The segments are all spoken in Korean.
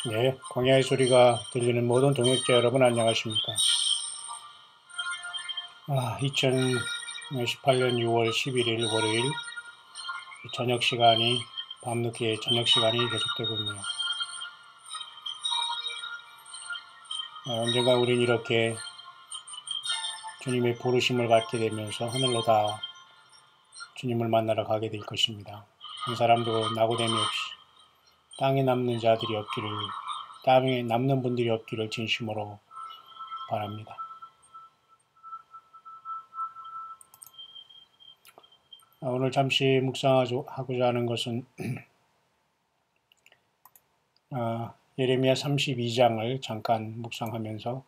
네, 광야의 소리가 들리는 모든 동역자 여러분 안녕하십니까? 2018년 6월 11일 월요일 저녁 시간이 밤늦게 저녁 시간이 계속되고 있네요. 언젠가 우린 이렇게 주님의 부르심을 받게 되면서 하늘로 다 주님을 만나러 가게 될 것입니다. 한 사람도 낙오됨이 없이 땅에 남는 자들이 없기를, 땅에 남는 분들이 없기를 진심으로 바랍니다. 오늘 잠시 묵상하고자 하는 것은 예레미야 32장을 잠깐 묵상하면서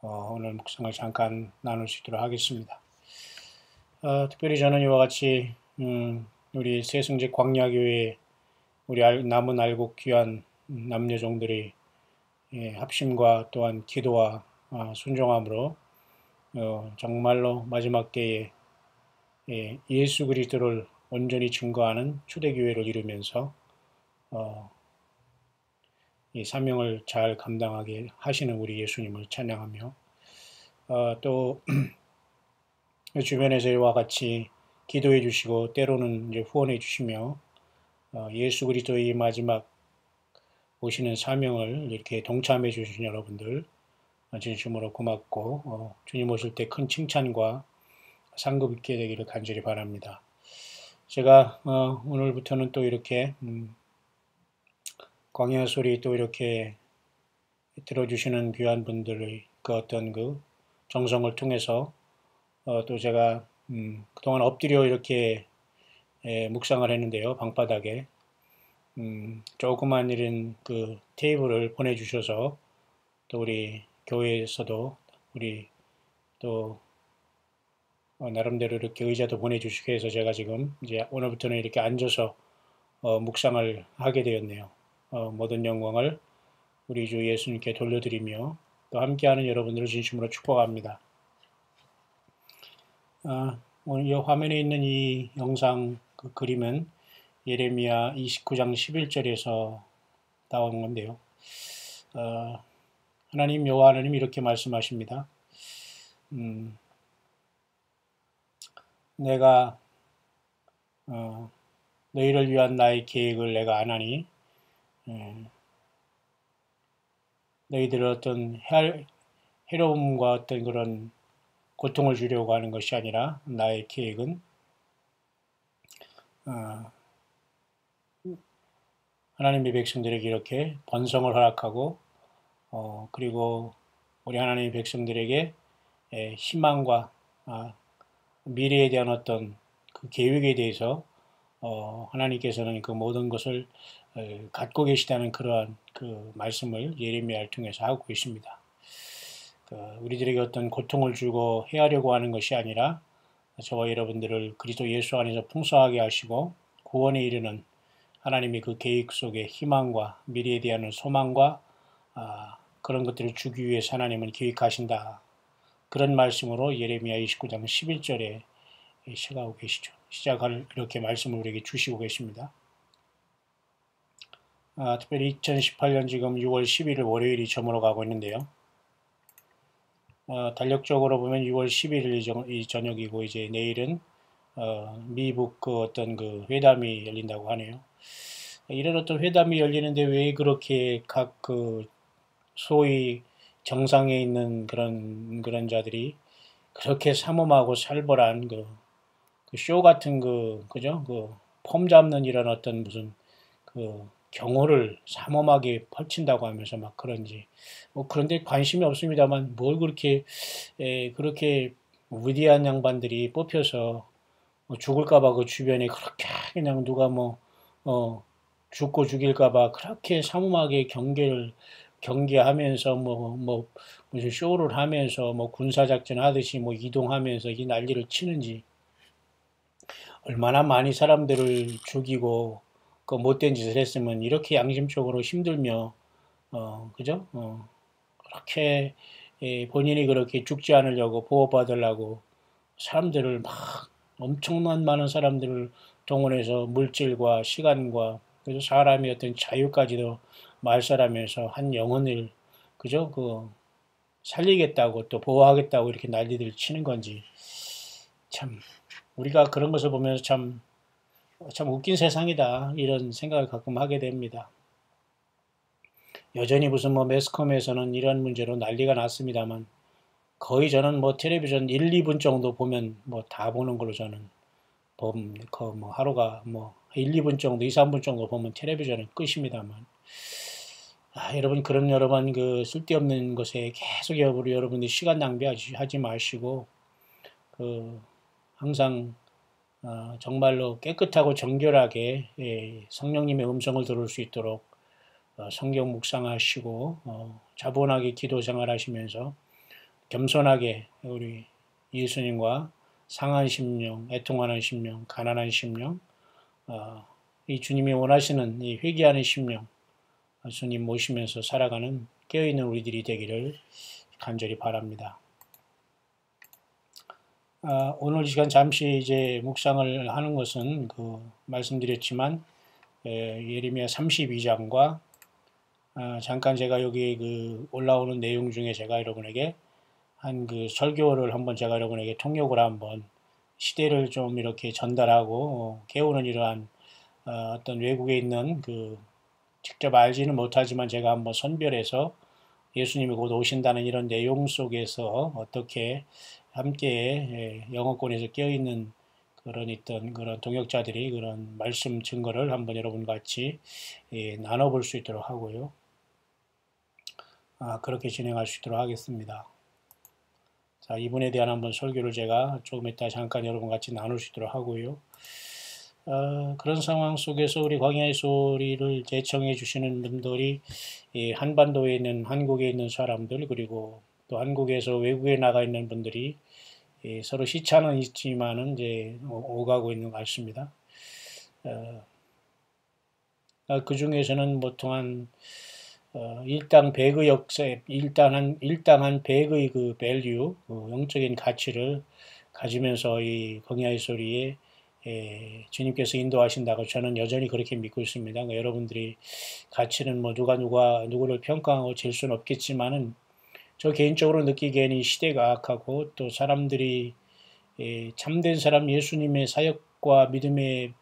오늘 묵상을 잠깐 나눌 수 있도록 하겠습니다. 특별히 저는 이와 같이 우리 새승제 광야교회 우리 남은 알곡 귀한 남녀종들의 합심과 또한 기도와 순종함으로 정말로 마지막 때에 예수 그리스도를 온전히 증거하는 초대교회를 이루면서 이 사명을 잘 감당하게 하시는 우리 예수님을 찬양하며 또 주변에서 이와 같이 기도해 주시고 때로는 이제 후원해 주시며 예수 그리스도의 마지막 오시는 사명을 이렇게 동참해 주신 여러분들 진심으로 고맙고 주님 오실 때 큰 칭찬과 상급 있게 되기를 간절히 바랍니다. 제가 오늘부터는 또 이렇게 광야 소리 또 이렇게 들어주시는 귀한 분들의 그 어떤 그 정성을 통해서 또 제가 그동안 엎드려 이렇게 묵상을 했는데요. 방바닥에 조그만 이런 그 테이블을 보내주셔서 또 우리 교회에서도 우리 또 나름대로 이렇게 의자도 보내주시고 해서 제가 지금 이제 오늘부터는 이렇게 앉아서 묵상을 하게 되었네요. 모든 영광을 우리 주 예수님께 돌려드리며 또 함께하는 여러분들을 진심으로 축복합니다. 오늘 이 화면에 있는 이 영상 그 그림은 예레미야 29장 11절에서 나온 건데요. 하나님 여호와 하나님 이렇게 말씀하십니다. 내가 너희를 위한 나의 계획을 내가 아나니 너희들의 어떤 해로움과 어떤 그런 고통을 주려고 하는 것이 아니라 나의 계획은 하나님의 백성들에게 이렇게 번성을 허락하고 그리고 우리 하나님의 백성들에게 희망과 미래에 대한 어떤 그 계획에 대해서 하나님께서는 그 모든 것을 갖고 계시다는 그러한 그 말씀을 예레미야를 통해서 하고 계십니다. 우리들에게 어떤 고통을 주고 해하려고 하는 것이 아니라 저와 여러분들을 그리스도 예수 안에서 풍성하게 하시고 구원에 이르는 하나님의 그 계획 속에 희망과 미래에 대한 소망과 그런 것들을 주기 위해서 하나님은 계획하신다. 그런 말씀으로 예레미야 29장 11절에 시작하고 계시죠. 시작을 이렇게 말씀을 우리에게 주시고 계십니다. 특별히 2018년 지금 6월 11일 월요일이 저물어 가고 있는데요. 달력적으로 보면 6월 11일 저녁이고 이제 내일은 미북 그 어떤 그 회담이 열린다고 하네요. 이런 어떤 회담이 열리는데 왜 그렇게 각 그 소위 정상에 있는 그런 자들이 그렇게 삼엄하고 살벌한 그 쇼 같은 그죠? 그 폼 잡는 이런 어떤 무슨 그 경호를 삼엄하게 펼친다고 하면서 막 그런지 그런데 관심이 없습니다만 뭘 그렇게 위대한 양반들이 뽑혀서 죽을까봐 그 주변에 그렇게 그냥 누가 죽고 죽일까봐 그렇게 삼엄하게 경계하면서 무슨 쇼를 하면서 군사작전 하듯이 이동하면서 이 난리를 치는지 얼마나 많이 사람들을 죽이고 그 못된 짓을 했으면 이렇게 양심적으로 힘들며 그죠? 그렇게 본인이 그렇게 죽지 않으려고 보호받으려고 사람들을 막 엄청난 많은 사람들을 동원해서 물질과 시간과 그래서 사람의 어떤 자유까지도 말살하면서 한 영혼을 그죠? 살리겠다고 또 보호하겠다고 이렇게 난리들 치는 건지 참 우리가 그런 것을 보면서 참 웃긴 세상이다 이런 생각을 가끔 하게 됩니다. 여전히 무슨 뭐 매스컴에서는 이런 문제로 난리가 났습니다만 거의 저는 뭐 텔레비전 1, 2분 정도 보면 뭐 다 보는 걸로 저는 뭐 하루가 뭐 1, 2분 정도, 2, 3분 정도 보면 텔레비전은 끝입니다만 여러분 그런 여러 번 쓸데없는 것에 계속 여러분들이 시간 낭비하지 마시고 항상 정말로 깨끗하고 정결하게 성령님의 음성을 들을 수 있도록 성경 묵상하시고 자본하게 기도 생활하시면서 겸손하게 우리 예수님과 상한 심령, 애통하는 심령, 가난한 심령, 이 주님이 원하시는 이 회개하는 심령, 주님 모시면서 살아가는 깨어있는 우리들이 되기를 간절히 바랍니다. 오늘 시간 잠시 이제 묵상을 하는 것은 말씀드렸지만 예레미야 32장과 잠깐 제가 여기 올라오는 내용 중에 제가 여러분에게 한 설교를 한번 제가 여러분에게 통역을 한번 시대를 좀 이렇게 전달하고 깨우는 이러한 어떤 외국에 있는 직접 알지는 못하지만 제가 한번 선별해서 예수님이 곧 오신다는 이런 내용 속에서 어떻게 함께 영어권에서 깨어있는 그런 동역자들이 그런 말씀 증거를 한번 여러분과 같이 나눠볼 수 있도록 하고요. 그렇게 진행할 수 있도록 하겠습니다. 자, 이분에 대한 한번 설교를 제가 조금 이따 잠깐 여러분 같이 나눌 수 있도록 하고요. 그런 상황 속에서 우리 광야의 소리를 제청해 주시는 분들이 한반도에 있는 한국에 있는 사람들 그리고 또 한국에서 외국에 나가 있는 분들이 서로 시차는 있지만은 이제 오가고 있는 것 같습니다. 그 중에서는 보통 한 일당 100의 역사에 일당 한 100의 밸류, 영적인 가치를 가지면서 이 광야의 소리에 주님께서 인도하신다고 저는 여전히 그렇게 믿고 있습니다. 그러니까 여러분들이 가치는 뭐 누구를 평가하고 잴 수는 없겠지만은 저 개인적으로 느끼기에는 이 시대가 악하고 또 사람들이 참된 사람 예수님의 사역과 믿음의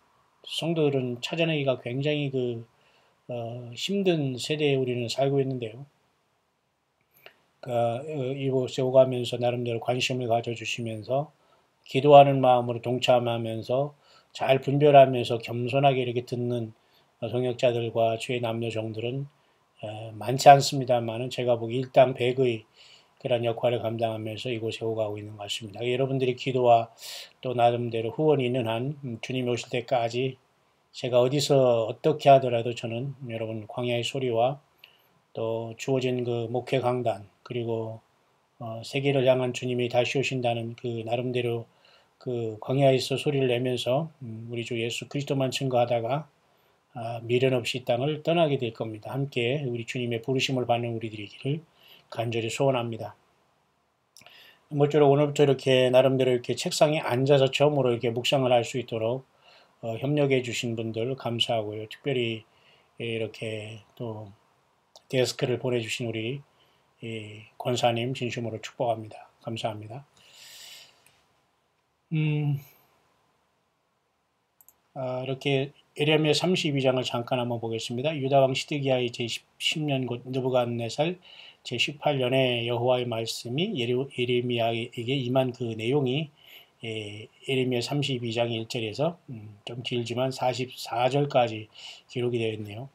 성도들은 찾아내기가 굉장히 힘든 세대에 우리는 살고 있는데요. 이곳에 오가면서 나름대로 관심을 가져주시면서 기도하는 마음으로 동참하면서 잘 분별하면서 겸손하게 이렇게 듣는 동역자들과 주의 남녀종들은 많지 않습니다만은 제가 보기 일당 100의 그런 역할을 감당하면서 이곳에 오가고 있는 것 같습니다. 여러분들이 기도와 또 나름대로 후원이 있는 한 주님이 오실 때까지 제가 어디서 어떻게 하더라도 저는 여러분 광야의 소리와 또 주어진 목회 강단 그리고 세계를 향한 주님이 다시 오신다는 나름대로 광야에서 소리를 내면서 우리 주 예수 그리스도만 증거하다가 미련 없이 이 땅을 떠나게 될 겁니다. 함께 우리 주님의 부르심을 받는 우리들이기를 간절히 소원합니다. 모쪼록 오늘부터 이렇게 나름대로 이렇게 책상에 앉아서 처음으로 이렇게 묵상을 할 수 있도록 협력해 주신 분들 감사하고요. 특별히 이렇게 또 데스크를 보내주신 우리 권사님 진심으로 축복합니다. 감사합니다. 이렇게 예레미야 32장을 잠깐 한번 보겠습니다. 유다왕 시드기야의 제10년 곧 느부갓네살 제18년에 여호와의 말씀이 예레미야에게 임한 그 내용이 예레미야 32장 1절에서 좀 길지만 44절까지 기록이 되어 있네요.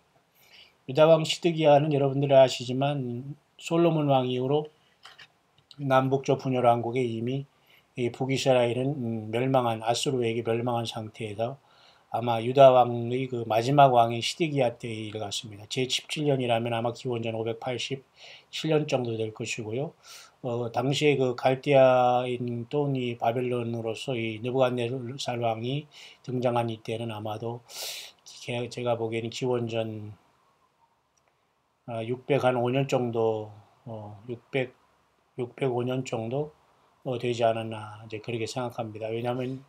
유다왕 시드기야는 여러분들 아시지만 솔로몬 왕 이후로 남북조 분열 왕국에 이미 북이스라엘은 멸망한 아수르에게 멸망한 상태에서 아마 유다 왕의 마지막 왕의 시드기야 때에 일어났습니다. 제17년이라면 아마 기원전 587년 정도 될 것이고요. 당시에 갈대아인 또 이 바벨론으로서 이 느부갓네살 왕이 등장한 이때는 아마도 제가 보기에는 기원전 605년 정도, 605년 정도 되지 않았나 이제 그렇게 생각합니다. 왜냐하면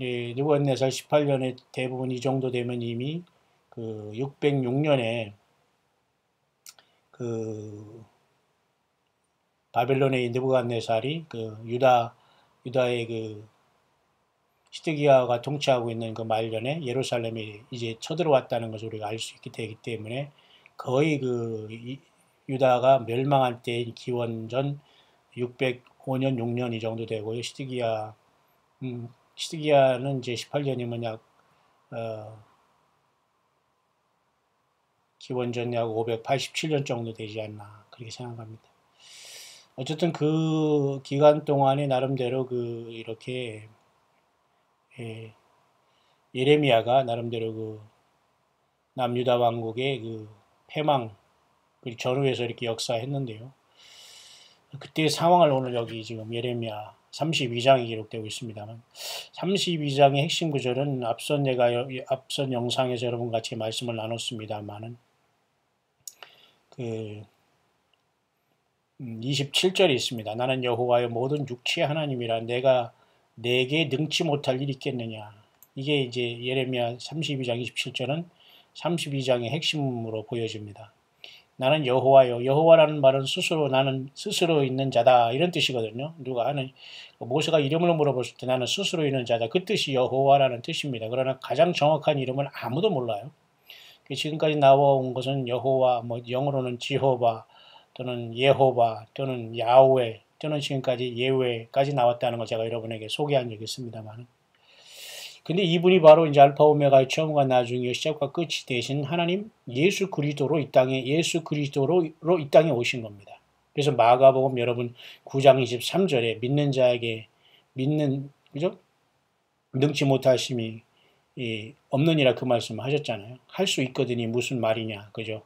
느부갓네살 18년에 대부분 이 정도 되면 이미 606년에 그 바벨론의 느부갓네살이 그 유다의 그 시드기야가 통치하고 있는 그 말년에 예루살렘이 이제 쳐들어왔다는 것을 우리가 알 수 있게 되기 때문에 거의 그 유다가 멸망할 때인 기원전 605년 6년 이 정도 되고요. 시드기야는 이제 18년이면 약 기원전 약 587년 정도 되지 않나 그렇게 생각합니다. 어쨌든 그 기간 동안에 나름대로 그 이렇게 예레미야가 나름대로 그 남유다 왕국의 그 패망 그리고 전후에서 이렇게 역사했는데요. 그때의 상황을 오늘 여기 지금 예레미야 32장이 기록되고 있습니다만 32장의 핵심 구절은 앞선 영상에서 여러분 같이 말씀을 나눴습니다만은 그 27절이 있습니다. 나는 여호와의 모든 육체의 하나님이라 내가 내게 능치 못할 일이 있겠느냐. 이게 이제 예레미야 32장 27절은 32장의 핵심으로 보여집니다. 나는 여호와요. 여호와라는 말은 나는 스스로 있는 자다 이런 뜻이거든요. 누가 하는 모세가 이름을 물어봤을 때 나는 스스로 있는 자다 그 뜻이 여호와라는 뜻입니다. 그러나 가장 정확한 이름은 아무도 몰라요. 지금까지 나와온 것은 여호와, 뭐 영어로는 지호바 또는 예호바 또는 야훼 또는 지금까지 예외까지 나왔다는 걸 제가 여러분에게 소개한 적이 있습니다만, 근데 이분이 바로 이제 알파 오메가의 처음과 나중의 시작과 끝이 되신 하나님 예수 그리스도로 이 땅에 오신 겁니다. 그래서 마가복음 여러분 9장 23절에 믿는 자에게 그죠? 능치 못하심이 없느니라 그 말씀 하셨잖아요. 할 수 있거든이 무슨 말이냐, 그죠?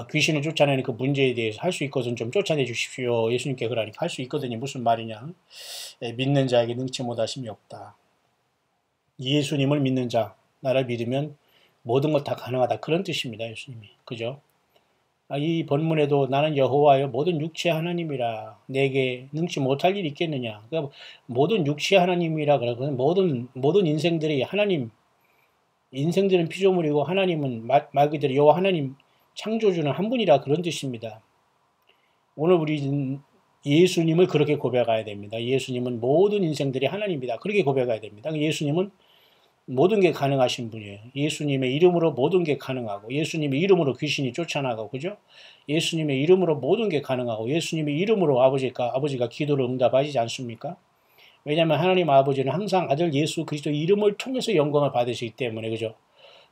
귀신을 쫓아내는 그 문제에 대해서 할 수 있거든 좀 쫓아내 주십시오. 예수님께 그러니까 할 수 있거든이 무슨 말이냐? 믿는 자에게 능치 못하심이 없다. 예수님을 믿는 자, 나를 믿으면 모든 것 다 가능하다. 그런 뜻입니다. 예수님이. 그죠? 이 본문에도 나는 여호와여 모든 육체 하나님이라 내게 능치 못할 일이 있겠느냐. 그러니까 모든 육체 하나님이라 그러고 모든 인생들이 하나님, 인생들은 피조물이고 하나님은 말 그대로 여호와 하나님 창조주는 한 분이라 그런 뜻입니다. 오늘 우리 예수님을 그렇게 고백해야 됩니다. 예수님은 모든 인생들이 하나님이다. 그렇게 고백해야 됩니다. 예수님은 모든 게 가능하신 분이에요. 예수님의 이름으로 모든 게 가능하고 예수님의 이름으로 귀신이 쫓아나가고 그죠? 예수님의 이름으로 모든 게 가능하고 예수님의 이름으로 아버지가 기도를 응답하시지 않습니까? 왜냐하면 하나님 아버지는 항상 아들 예수 그리스도 이름을 통해서 영광을 받으시기 때문에 그죠?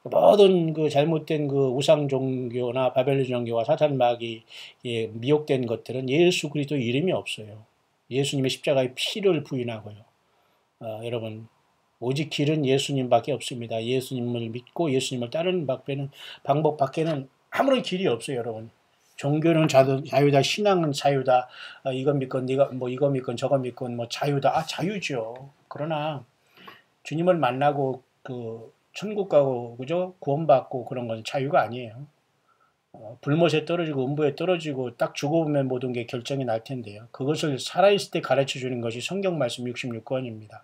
모든 그 잘못된 그 우상 종교나 바벨론 종교와 사탄 마귀 미혹된 것들은 예수 그리스도 이름이 없어요. 예수님의 십자가의 피를 부인하고요. 여러분 오직 길은 예수님밖에 없습니다. 예수님을 믿고 예수님을 따르는 방법 밖에는 아무런 길이 없어요, 여러분. 종교는 자유다, 신앙은 자유다. 이거 믿건 네가 뭐 이거 믿건 저거 믿건 뭐 자유다. 자유죠. 그러나 주님을 만나고 그 천국 가고 그죠? 구원받고 그런 건 자유가 아니에요. 불못에 떨어지고 음부에 떨어지고 딱 죽어보면 모든 게 결정이 날 텐데요. 그것을 살아있을 때 가르쳐 주는 것이 성경 말씀 66권입니다.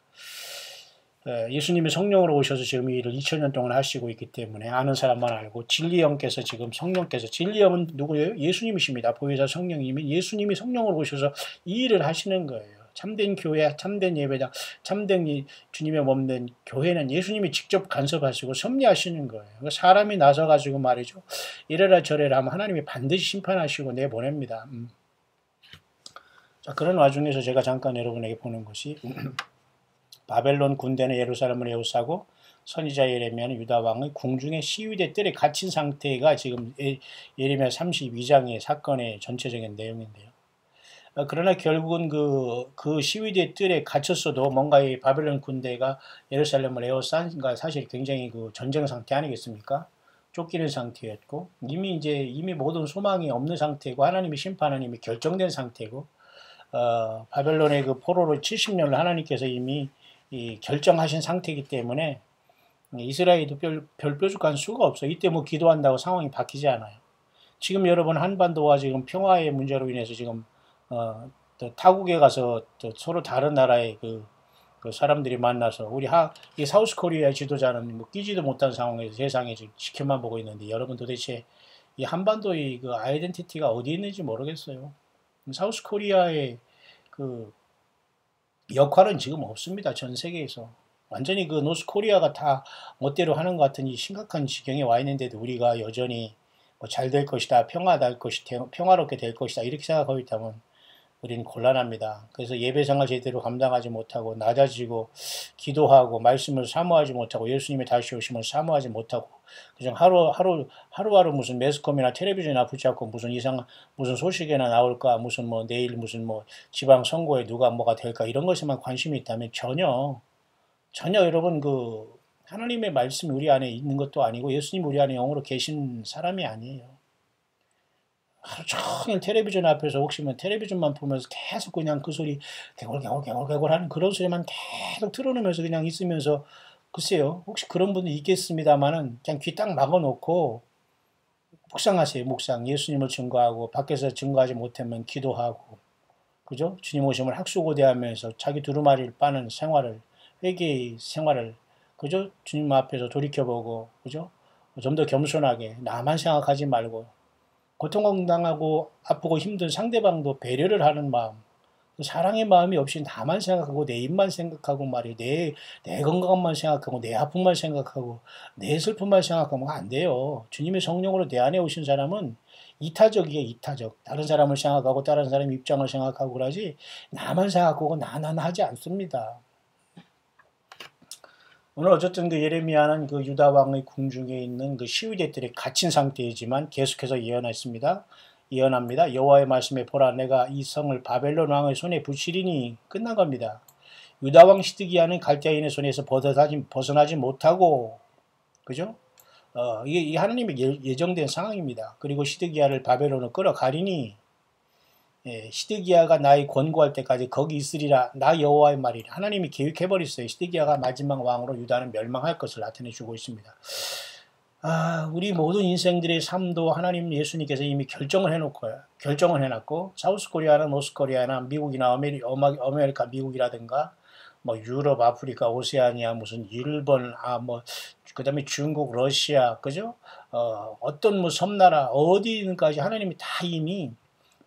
예수님이 성령으로 오셔서 지금 이 일을 2000년 동안 하시고 있기 때문에 아는 사람만 알고 진리영께서 지금 성령께서 진리영은 누구예요? 예수님이십니다. 보혜사 성령님이 예수님이 성령으로 오셔서 이 일을 하시는 거예요. 참된 교회, 참된 예배당, 참된 주님의 몸된 교회는 예수님이 직접 간섭하시고 섭리하시는 거예요. 사람이 나서가지고 말이죠. 이래라 저래라 하면 하나님이 반드시 심판하시고 내보냅니다. 자, 그런 와중에서 제가 잠깐 여러분에게 보는 것이 바벨론 군대는 예루살렘을 에워싸고 선지자 예레미야는 유다 왕의 궁중의 시위대 뜰에 갇힌 상태가 지금 예레미야 32장의 사건의 전체적인 내용인데요. 그러나 결국은 그 시위대 뜰에 갇혔어도 뭔가 이 바벨론 군대가 예루살렘을 에워싸니까 사실 굉장히 그 전쟁 상태 아니겠습니까? 쫓기는 상태였고 이미 모든 소망이 없는 상태고 하나님의 심판은 이미 결정된 상태고 바벨론의 그 포로로 70년을 하나님께서 이미 결정하신 상태이기 때문에 이스라엘도 별 뾰족한 수가 없어요. 이때 뭐 기도한다고 상황이 바뀌지 않아요. 지금 여러분 한반도와 지금 평화의 문제로 인해서 지금 또 타국에 가서 또 서로 다른 나라의 그 사람들이 만나서 이 사우스 코리아의 지도자는 뭐 끼지도 못한 상황에서 세상에 지금 지켜만 보고 있는데 여러분 도대체 이 한반도의 그 아이덴티티가 어디 있는지 모르겠어요. 사우스 코리아의 그 역할은 지금 없습니다. 전 세계에서. 완전히 그 노스 코리아가 다 멋대로 하는 것 같은 이 심각한 지경에 와 있는데도 우리가 여전히 뭐 잘 될 것이다, 평화롭게 될 것이다, 이렇게 생각하고 있다면 우리는 곤란합니다. 그래서 예배생활 제대로 감당하지 못하고 낮아지고 기도하고 말씀을 사모하지 못하고 예수님의 다시 오심을 사모하지 못하고 그냥 하루하루 무슨 매스컴이나 텔레비전이나 붙잡고 무슨 소식에나 나올까 무슨 뭐 내일 무슨 뭐 지방 선거에 누가 뭐가 될까 이런 것에만 관심이 있다면 전혀 여러분 그 하나님의 말씀이 우리 안에 있는 것도 아니고 예수님 우리 안에 영으로 계신 사람이 아니에요. 하루 종일 텔레비전 앞에서 혹시 뭐 텔레비전만 보면서 계속 그냥 그 소리 개골개골 하는 그런 소리만 계속 틀어놓으면서 그냥 있으면서 글쎄요 혹시 그런 분도 있겠습니다만은 그냥 귀 딱 막아놓고 묵상하세요. 묵상 예수님을 증거하고 밖에서 증거하지 못하면 기도하고 그죠? 주님 오심을 학수고대하면서 자기 두루마리를 빠는 생활을 회개의 생활을 그죠? 주님 앞에서 돌이켜보고 그죠? 좀 더 겸손하게 나만 생각하지 말고 고통당하고 아프고 힘든 상대방도 배려를 하는 마음, 사랑의 마음이 없이 나만 생각하고 내 입만 생각하고 말이에요. 내 건강만 생각하고 내 아픔만 생각하고 내 슬픔만 생각하면 안 돼요. 주님의 성령으로 내 안에 오신 사람은 이타적이에요. 이타적. 다른 사람을 생각하고 다른 사람 입장을 생각하고 그러지 나만 생각하고 나나 하지 않습니다. 오늘 어쨌든 그 예레미야는 그 유다 왕의 궁중에 있는 그 시위대들이 갇힌 상태이지만 계속해서 예언합니다. 여호와의 말씀에 보라 내가 이 성을 바벨론 왕의 손에 붙이리니 끝난 겁니다. 유다 왕 시드기야는 갈대아인의 손에서 벗어나지 못하고 그죠? 이게 하나님의 예정된 상황입니다. 그리고 시드기야를 바벨론으로 끌어가리니 시드기야가 나의 권고할 때까지 거기 있으리라 나 여호와의 말이라. 하나님이 계획해버렸어요. 시드기야가 마지막 왕으로 유다는 멸망할 것을 나타내주고 있습니다. 우리 모든 인생들의 삶도 하나님 예수님께서 이미 결정을 해놨고 사우스 코리아나 노스 코리아나 미국이나 아메리카 미국이라든가 뭐 유럽, 아프리카, 오세아니아, 무슨 일본, 그다음에 중국, 러시아, 그죠? 어떤 뭐 섬나라 어디든까지 하나님이 다 이미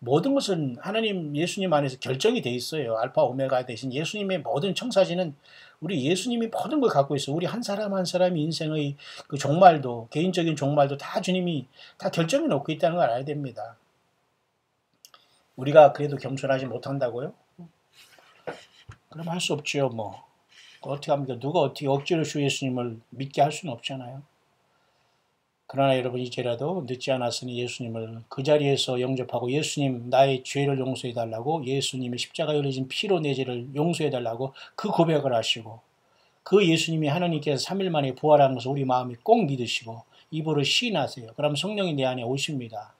모든 것은 하나님 예수님 안에서 결정이 돼 있어요. 알파 오메가 대신 예수님의 모든 청사진은 우리 예수님이 모든 걸 갖고 있어요. 우리 한 사람 한 사람 인생의 그 종말도 개인적인 종말도 다 주님이 다 결정해 놓고 있다는 걸 알아야 됩니다. 우리가 그래도 겸손하지 못한다고요? 그럼 할 수 없죠. 뭐 어떻게 합니까? 누가 어떻게 억지로 주 예수님을 믿게 할 수는 없잖아요. 그러나 여러분 이제라도 늦지 않았으니 예수님을 그 자리에서 영접하고 예수님 나의 죄를 용서해달라고 예수님이 십자가에 흘리신 피로 내 죄를 용서해달라고 그 고백을 하시고 그 예수님이 하나님께서 3일 만에 부활한 것을 우리 마음이 꼭 믿으시고 입으로 시인하세요. 그럼 성령이 내 안에 오십니다.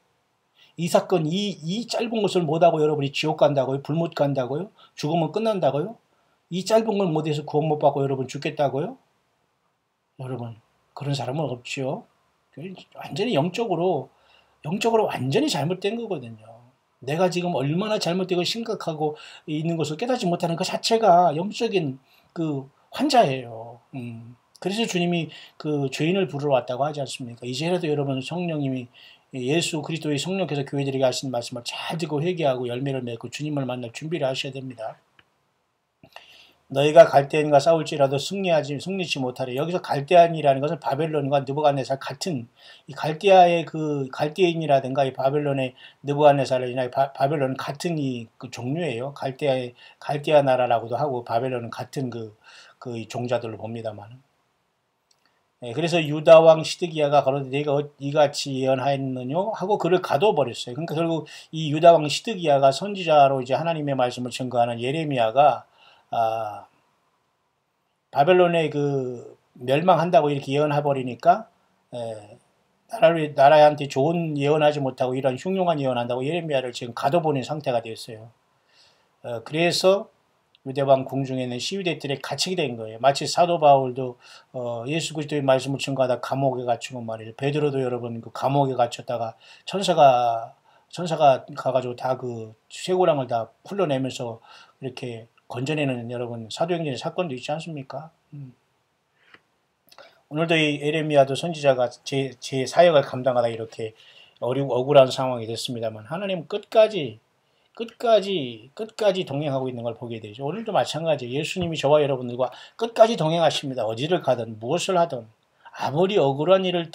이 사건 이 짧은 것을 못하고 여러분이 지옥 간다고요? 불 못 간다고요? 죽으면 끝난다고요? 이 짧은 걸 못해서 구원 못 받고 여러분 죽겠다고요? 여러분 그런 사람은 없지요. 완전히 영적으로 완전히 잘못된 거거든요. 내가 지금 얼마나 잘못되고 심각하고 있는 것을 깨닫지 못하는 그 자체가 영적인 그 환자예요. 그래서 주님이 그 죄인을 부르러 왔다고 하지 않습니까? 이제라도 여러분 성령님이 예수 그리스도의 성령께서 교회들에게 하신 말씀을 잘 듣고 회개하고 열매를 맺고 주님을 만날 준비를 하셔야 됩니다. 너희가 갈대인과 싸울지라도 승리치 못하래. 여기서 갈대인이라는 것은 바벨론과 느부갓네살 같은 이 갈대아의 그 갈대인이라든가 이 바벨론의 느부갓네살이나 바벨론은 같은 그 종류예요. 갈대아 나라라고도 하고 바벨론은 같은 그 종자들로 봅니다만. 그래서 유다 왕 시드기야가 가로되 내가 이같이 예언하였느뇨 하고 그를 가둬버렸어요. 그러니까 결국 이 유다 왕 시드기야가 선지자로 이제 하나님의 말씀을 증거하는 예레미야가 바벨론의 그 멸망한다고 이렇게 예언해버리니까 나라한테 좋은 예언하지 못하고 이런 흉흉한 예언한다고 예레미야를 지금 가둬버린 상태가 되었어요. 그래서 유대왕 궁중에 있는 시위대들에 갇히게 된 거예요. 마치 사도 바울도 예수 그리스도의 말씀을 증거하다 감옥에 갇히고 말이죠. 베드로도 여러분 그 감옥에 갇혔다가 천사가 가가지고 다 그 쇠고랑을 다 풀러내면서 이렇게 건져내는 여러분 사도행전의 사건도 있지 않습니까? 오늘도 이 에레미야도 선지자가 제 사역을 감당하다 이렇게 어리고 억울한 상황이 됐습니다만 하나님은 끝까지 동행하고 있는 걸 보게 되죠. 오늘도 마찬가지예요. 예수님이 저와 여러분들과 끝까지 동행하십니다. 어디를 가든 무엇을 하든 아무리 억울한 일을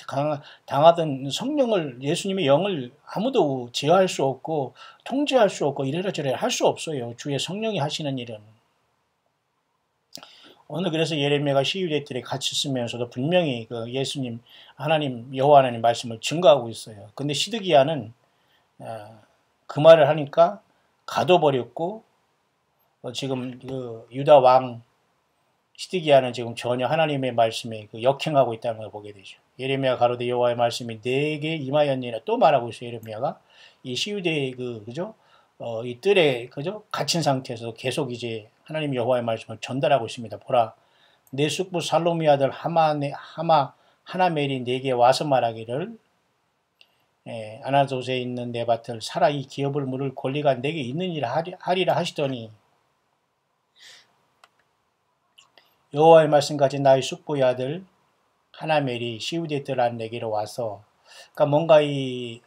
당하든 성령을 예수님의 영을 아무도 제어할 수 없고 통제할 수 없고 이래라 저래라 할 수 없어요. 주의 성령이 하시는 일은. 오늘 그래서 예레미야가 시위대 때 같이 쓰면서도 분명히 그 예수님 하나님 여호와 하나님 말씀을 증거하고 있어요. 근데 시드기야는 그 말을 하니까 가둬버렸고 지금 그 유다 왕 시드기야는 지금 전혀 하나님의 말씀에 그 역행하고 있다는 걸 보게 되죠. 예레미야 가로되 여호와의 말씀이 내게 임하였니라 또 말하고 있어요. 예레미야가 이 시위대의 그죠? 이 뜰에 그죠? 갇힌 상태에서 계속 이제 하나님 여호와의 말씀을 전달하고 있습니다. 보라, 내 숙부 살로미 아들 하나멜이 내게 와서 말하기를 아나도스에 있는 내 밭을 사라 이 기업을 물을 권리가 내게 있느니라 하리라 하시더니 여호와의 말씀까지 나의 숙부의 아들 하나멜이 시우대 뜰 안 내게로 와서 그러니까 뭔가 이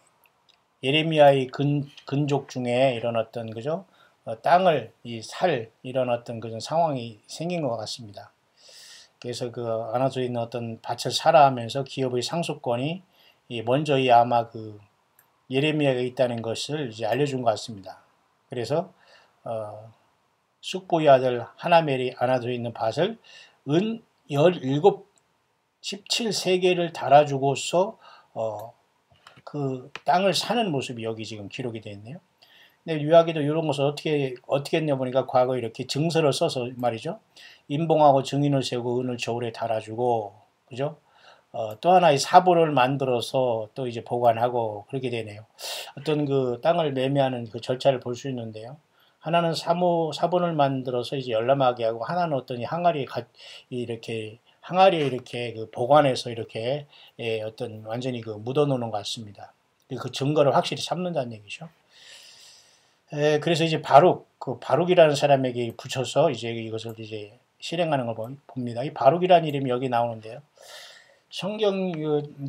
예레미야의 근족 중에 이런 어떤 그죠 땅을 이런 어떤 그런 상황이 생긴 것 같습니다. 그래서 그 아나도스에 있는 어떤 밭을 사라 하면서 기업의 상속권이 먼저 아마 그 예레미야가 있다는 것을 이제 알려준 것 같습니다. 그래서 숙부의 아들 하나멜이 아나도스에 있는 밭을 은 17세계를 달아주고서 그 땅을 사는 모습이 여기 지금 기록이 되어 있네요. 근데 유학에도 이런 것을 어떻게 했냐 보니까 과거에 이렇게 증서를 써서 말이죠. 임봉하고 증인을 세우고 은을 저울에 달아주고 그죠? 또 하나의 사본을 만들어서 또 이제 보관하고 그렇게 되네요. 어떤 그 땅을 매매하는 그 절차를 볼 수 있는데요. 하나는 사본을 만들어서 이제 열람하게 하고 하나는 어떤 이렇게 항아리에 이렇게 그 보관해서 이렇게 어떤 완전히 그 묻어놓는 것 같습니다. 그 증거를 확실히 삼는다는 얘기죠. 그래서 이제 바룩이라는 사람에게 붙여서 이제 이것을 이제 실행하는 걸 봅니다. 이 바룩이라는 이름이 여기 나오는데요. 성경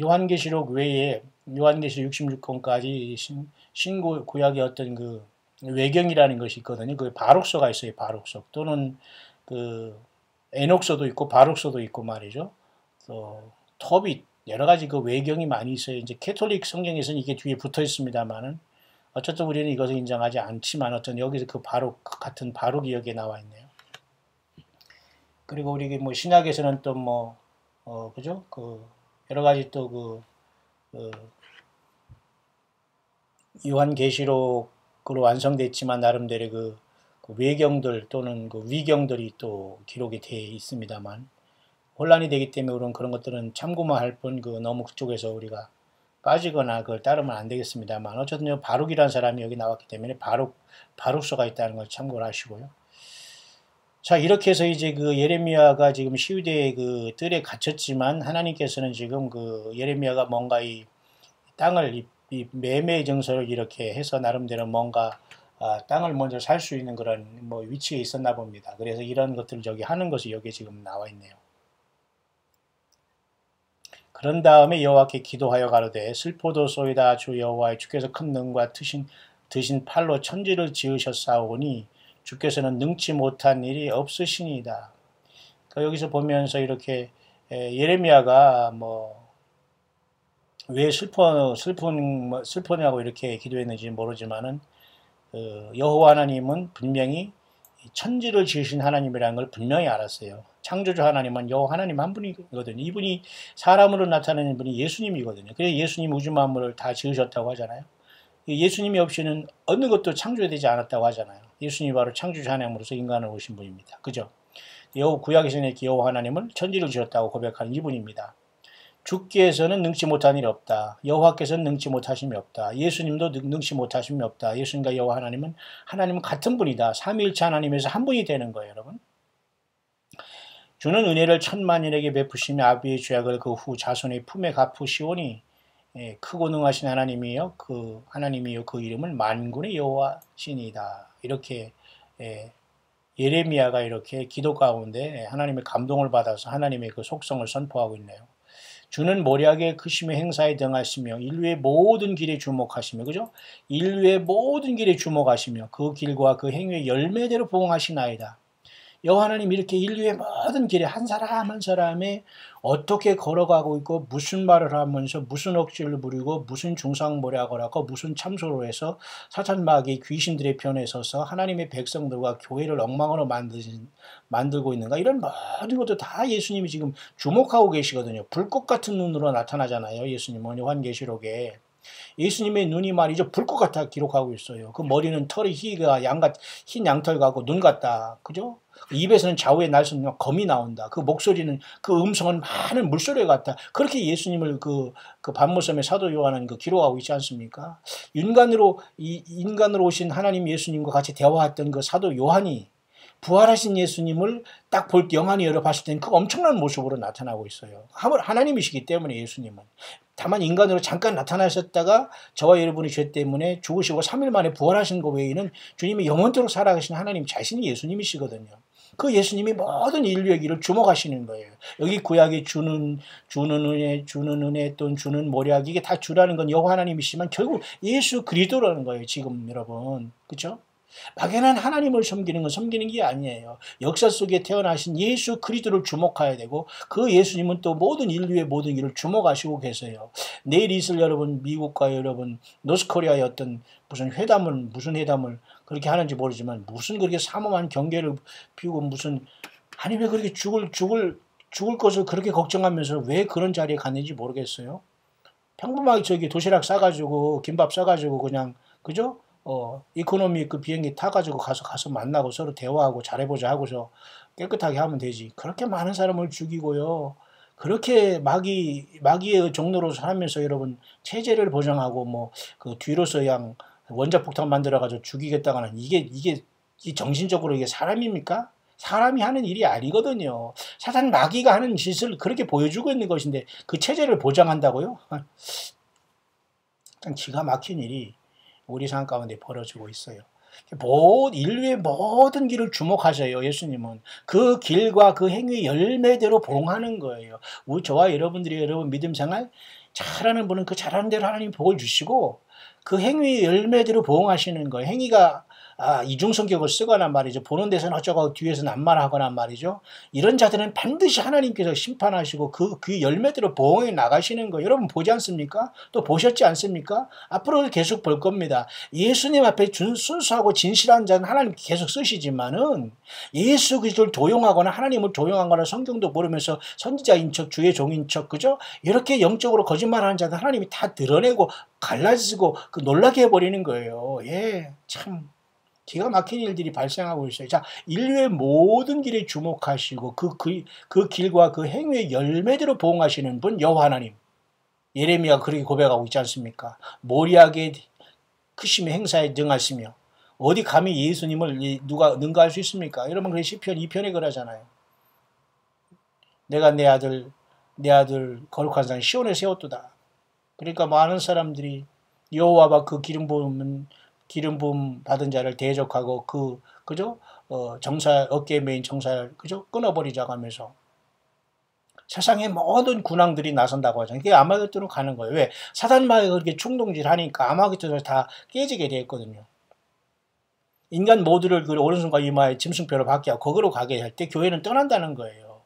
요한계시록 외에 요한계시록 66권까지 신구약의 어떤 그 외경이라는 것이 있거든요. 그 바룩서가 있어요. 바룩서 또는 그 에녹서도 있고 바룩서도 있고 말이죠. 또 터빗 여러 가지 그 외경이 많이 있어요. 이제 캐톨릭 성경에서는 이게 뒤에 붙어 있습니다만은 어쨌든 우리는 이것을 인정하지 않지만 어떤 여기서 그 바룩 같은 바룩이 여기에 나와 있네요. 그리고 우리 뭐 신약에서는 또 뭐 그죠? 그 여러 가지 또 요한계시록으로 완성됐지만 나름대로 그 외경들 또는 그 위경들이 또 기록이 되어 있습니다만 혼란이 되기 때문에 우리는 그런 것들은 참고만 할 뿐 너무 그쪽에서 우리가 빠지거나 그걸 따르면 안 되겠습니다만 어쨌든 바룩이라는 사람이 여기 나왔기 때문에 바룩서가 있다는 걸 참고를 하시고요. 자, 이렇게 해서 이제 그 예레미야가 지금 시위대의 그 뜰에 갇혔지만 하나님께서는 지금 그 예레미야가 뭔가 이 땅을 이 매매 증서를 이렇게 해서 나름대로 뭔가 땅을 먼저 살 수 있는 그런 뭐 위치에 있었나 봅니다. 그래서 이런 것들을 저기 하는 것이 여기에 지금 나와 있네요. 그런 다음에 여호와께 기도하여 가로되 슬포도소이다 주 여호와의 주께서 큰 능과 드신 팔로 천지를 지으셨사오니 주께서는 능치 못한 일이 없으시니이다. 그러니까 여기서 보면서 이렇게 예레미야가 뭐 왜 슬퍼냐고 이렇게 기도했는지 모르지만은 여호와 하나님은 분명히 천지를 지으신 하나님이라는 걸 분명히 알았어요. 창조주 하나님은 여호와 하나님 한 분이거든요. 이분이 사람으로 나타나는 분이 예수님이거든요. 그래서 예수님 우주 만물을 다 지으셨다고 하잖아요. 예수님이 없이는 어느 것도 창조되지 않았다고 하잖아요. 예수님이 바로 창조주 하나님으로서 인간을 오신 분입니다. 그죠? 구약에서는 이렇게 여호와 하나님을 천지를 지었다고 고백하는 이분입니다. 주께서는 능치 못한 일이 없다. 여호와께서는 능치 못하심이 없다. 예수님도 능치 못하심이 없다. 예수님과 여호와 하나님은 같은 분이다. 삼위일체 하나님에서 한 분이 되는 거예요, 여러분. 주는 은혜를 천만인에게 베푸시며 아비의 죄악을 그 후 자손의 품에 갚으시오니 크고 능하신 하나님이요 그 이름을 만군의 여호와시니이다. 이렇게 예레미야가 이렇게 기도 가운데 하나님의 감동을 받아서 하나님의 그 속성을 선포하고 있네요. 주는 모략의 크심의 행사에 등하시며 인류의 모든 길에 주목하시며 그죠? 인류의 모든 길에 주목하시며 그 길과 그 행위의 열매대로 보응하시나이다. 여호와 하나님 이렇게 인류의 모든 길에 한 사람 한 사람이 어떻게 걸어가고 있고 무슨 말을 하면서 무슨 억지를 부리고 무슨 중상모략을 하고 무슨 참소를 해서 사탄 마귀 귀신들의 편에 서서 하나님의 백성들과 교회를 엉망으로 만들고 있는가 이런 모든 것도 다 예수님이 지금 주목하고 계시거든요. 불꽃 같은 눈으로 나타나잖아요. 예수님은 요한계시록에. 예수님의 눈이 말이죠. 불꽃 같아 기록하고 있어요. 그 머리는 털이 흰 양털 같고 눈 같다. 그죠? 입에서는 좌우의 날선 검이 나온다. 그 목소리는 그 음성은 많은 물소리 같다. 그렇게 예수님을 그 반모섬의 사도 요한은 기록하고 있지 않습니까? 인간으로 오신 하나님 예수님과 같이 대화했던 그 사도 요한이 부활하신 예수님을 딱 볼 때 영안이 열어봤을 때는 그 엄청난 모습으로 나타나고 있어요. 하나님이시기 때문에 예수님은. 다만 인간으로 잠깐 나타나셨다가 저와 여러분의 죄 때문에 죽으시고 3일 만에 부활하신 것 외에는 주님이 영원토록 살아가신 하나님 자신이 예수님이시거든요. 그 예수님이 모든 인류의 길을 주목하시는 거예요. 여기 구약에 주는 은혜 또는 주는 모략 이게 다 주라는 건 여호와 하나님이시지만 결국 예수 그리스도라는 거예요. 지금 여러분. 그렇죠? 막연한 하나님을 섬기는 건 섬기는 게 아니에요. 역사 속에 태어나신 예수 그리스도를 주목해야 되고 그 예수님은 또 모든 인류의 모든 일을 주목하시고 계세요. 내일 있을 여러분 미국과 여러분 노스코리아의 어떤 무슨 회담을 그렇게 하는지 모르지만 무슨 그렇게 삼엄한 경계를 피우고 무슨 아니 왜 그렇게 죽을 것을 그렇게 걱정하면서 왜 그런 자리에 갔는지 모르겠어요. 평범하게 저기 도시락 싸가지고 김밥 싸가지고 그냥 그죠? 이코노미 그 비행기 타가지고 가서 만나고 서로 대화하고 잘해보자 하고서 깨끗하게 하면 되지. 그렇게 많은 사람을 죽이고요. 그렇게 마귀의 종로로 살면서 여러분 체제를 보장하고 그 뒤로서 그냥 원자폭탄 만들어가지고 죽이겠다가는 이게 정신적으로 이게 사람입니까? 사람이 하는 일이 아니거든요. 사단 마귀가 하는 짓을 그렇게 보여주고 있는 것인데 그 체제를 보장한다고요? 참 기가 막힌 일이 우리 삶 가운데 벌어지고 있어요. 인류의 모든 길을 주목하셔요. 예수님은 그 길과 그 행위 열매대로 봉하는 거예요. 저와 여러분들이 여러분 믿음 생활 잘하는 분은 그 잘하는 대로 하나님 복을 주시고 그 행위 열매대로 봉하시는 거예요. 행위가 이중성격을 쓰거나 말이죠. 보는 데서는 어쩌고 뒤에서 난말하거나 말이죠. 이런 자들은 반드시 하나님께서 심판하시고 그 열매대로 보응해 나가시는 거 여러분 보지 않습니까? 또 보셨지 않습니까? 앞으로 계속 볼 겁니다. 예수님 앞에 순수하고 진실한 자는 하나님 계속 쓰시지만은 예수 그리스도를 도용하거나 하나님을 도용하거나 성경도 모르면서 선지자인 척 주의 종인 척 그죠? 이렇게 영적으로 거짓말하는 자들 하나님이 다 드러내고 갈라지고 놀라게 해버리는 거예요. 참 기가 막힌 일들이 발생하고 있어요. 자, 인류의 모든 길에 주목하시고 그 길과 그 행위의 열매대로 보응하시는 분 여호와 하나님. 예레미야가 그렇게 고백하고 있지 않습니까? 모략의 크심의 행사에 등하시며 어디 감히 예수님을 누가 능가할 수 있습니까? 여러분 그래 시편 2편에 그러잖아요. 내가 내 아들 거룩한 산 시온에 세웠도다. 그러니까 많은 사람들이 여호와와 그 기름 부음 받은 자를 대적하고 그죠? 어깨에 메인 정사를 그죠? 끊어버리자고 하면서 세상의 모든 군왕들이 나선다고 하잖아요. 그게 아마겟돈으로 가는 거예요. 왜? 사단마귀가 그렇게 충동질하니까 아마겟돈을 다 깨지게 되었거든요. 인간 모두를 그 오른손과 이마에 짐승표를 받게 하고 거기로 가게 할 때 교회는 떠난다는 거예요.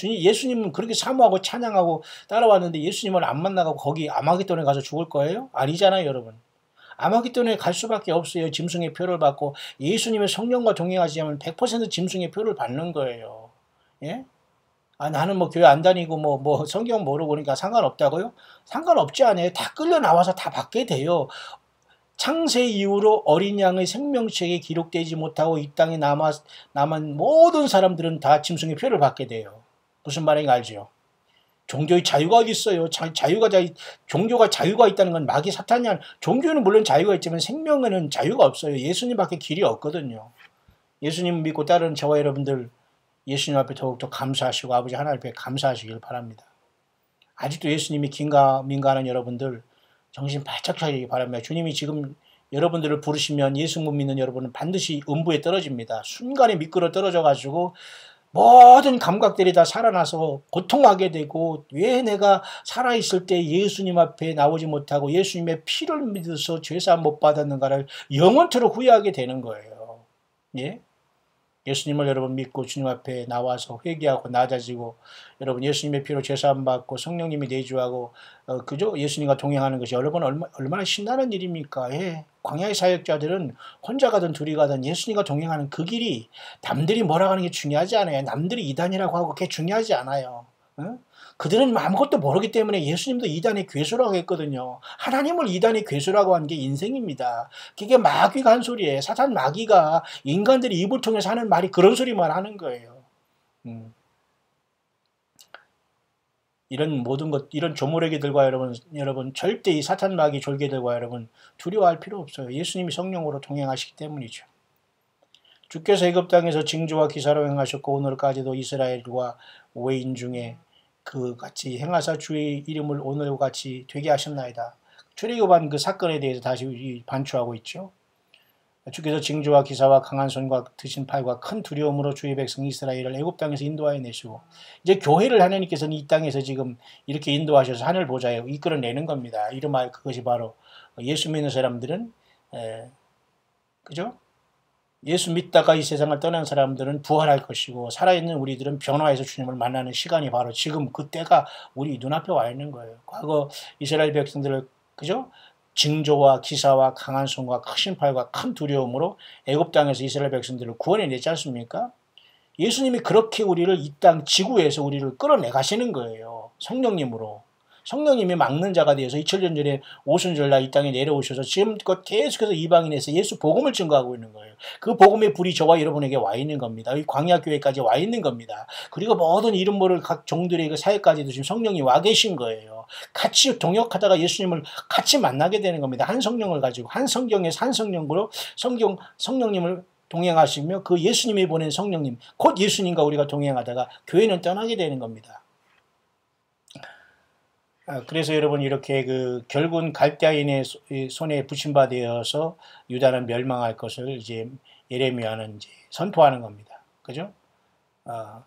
예수님은 그렇게 사모하고 찬양하고 따라왔는데 예수님을 안 만나고 거기 아마겟돈에 가서 죽을 거예요? 아니잖아요, 여러분. 아마겟돈에 갈 수밖에 없어요. 짐승의 표를 받고 예수님의 성령과 동행하지 않으면 100% 짐승의 표를 받는 거예요. 예? 나는 교회 안 다니고 성경 모르고 그러니까 상관없다고요? 상관없지 않아요. 다 끌려 나와서 다 받게 돼요. 창세 이후로 어린 양의 생명책에 기록되지 못하고 이 땅에 남은 모든 사람들은 다 짐승의 표를 받게 돼요. 무슨 말인지 알죠? 종교의 자유가 어디 있어요? 종교가 자유가 있다는 건 마귀 사탄이 종교는 물론 자유가 있지만 생명에는 자유가 없어요. 예수님밖에 길이 없거든요. 예수님 믿고 따르는 저와 여러분들 예수님 앞에 더욱더 감사하시고 아버지 하나님 앞에 감사하시길 바랍니다. 아직도 예수님이 민가하는 여러분들 정신 바짝 차리기 바랍니다. 주님이 지금 여러분들을 부르시면 예수 못 믿는 여러분은 반드시 음부에 떨어집니다. 순간에 미끄러 떨어져가지고 모든 감각들이 다 살아나서 고통하게 되고 왜 내가 살아있을 때 예수님 앞에 나오지 못하고 예수님의 피를 믿어서 죄사함 못 받았는가를 영원토록 후회하게 되는 거예요. 예? 예수님을 여러분 믿고 주님 앞에 나와서 회개하고 낮아지고 여러분 예수님의 피로 죄사함 받고 성령님이 내주하고 그죠? 예수님과 동행하는 것이 여러분 얼마나 신나는 일입니까? 예. 광야의 사역자들은 혼자 가든 둘이 가든 예수님과 동행하는 그 길이 남들이 뭐라 하는 게 중요하지 않아요. 남들이 이단이라고 하고 그게 중요하지 않아요. 응? 그들은 아무것도 모르기 때문에 예수님도 이단의 괴수라고 했거든요. 하나님을 이단의 괴수라고 하는 게 인생입니다. 그게 마귀가 한 소리예요. 사탄 마귀가 인간들이 입을 통해서 하는 말이 그런 소리만 하는 거예요. 이런 모든 것, 이런 조모래기들과 여러분 절대 이 사탄 마귀 졸개들과 여러분 두려워할 필요 없어요. 예수님이 성령으로 동행하시기 때문이죠. 주께서 애굽 땅에서 징조와 기사로 행하셨고 오늘까지도 이스라엘과 외인 중에 그 같이 행하사 주의 이름을 오늘과 같이 되게 하셨나이다. 출애굽한 그 사건에 대해서 다시 반추하고 있죠. 주께서 징조와 기사와 강한 손과 드신 팔과 큰 두려움으로 주의 백성 이스라엘을 애굽 땅에서 인도하여 내시고 이제 교회를 하나님께서는 이 땅에서 지금 이렇게 인도하셔서 하늘 보좌에 이끌어내는 겁니다. 이름하여 그것이 바로 예수 믿는 사람들은 그죠? 예수 믿다가 이 세상을 떠난 사람들은 부활할 것이고 살아있는 우리들은 변화해서 주님을 만나는 시간이 바로 지금 그때가 우리 눈앞에 와 있는 거예요. 과거 이스라엘 백성들을 그죠? 징조와 기사와 강한 손과 크신 팔과 큰 두려움으로 애굽 땅에서 이스라엘 백성들을 구원해내지 않습니까? 예수님이 그렇게 우리를 이 땅 지구에서 우리를 끌어내 가시는 거예요. 성령님으로. 성령님이 막는 자가 되어서 2000년 전에 오순절날 이 땅에 내려오셔서 지금껏 계속해서 이방인에서 예수 복음을 증거하고 있는 거예요. 그 복음의 불이 저와 여러분에게 와 있는 겁니다. 이 광야교회까지 와 있는 겁니다. 그리고 모든 이름 모를 각 종들의 그 사회까지도 지금 성령이 와 계신 거예요. 같이 동역하다가 예수님을 같이 만나게 되는 겁니다. 한 성령을 가지고 한 성경에서 한 성령으로 성령님을 동행하시며 그 예수님이 보낸 성령님 곧 예수님과 우리가 동행하다가 교회는 떠나게 되는 겁니다. 그래서 여러분 이렇게 결국은 갈대아인의 손에 붙임받아서 유다는 멸망할 것을 이제 예레미야는 이제 선포하는 겁니다. 그죠?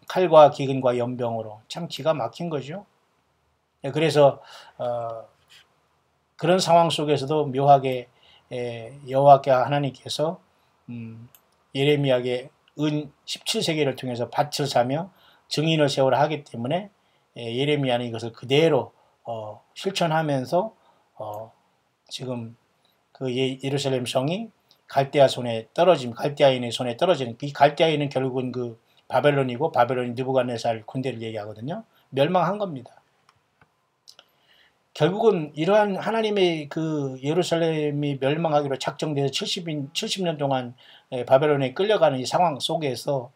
칼과 기근과 연병으로 참 기가 막힌 거죠. 그래서 그런 상황 속에서도 묘하게 여호와께 하나님께서 예레미야에게 은 17세기를 통해서 밭을 사며 증인을 세우라 하기 때문에 예레미야는 이것을 그대로 실천하면서 지금 그 예루살렘 성이 갈대아인의 손에 떨어지는 이 갈대아인은 결국은 그 바벨론이고 바벨론이 느부갓네살 군대를 얘기하거든요. 멸망한 겁니다. 결국은 이러한 하나님의 그 예루살렘이 멸망하기로 작정돼서 70년 동안 바벨론에 끌려가는 이 상황 속에서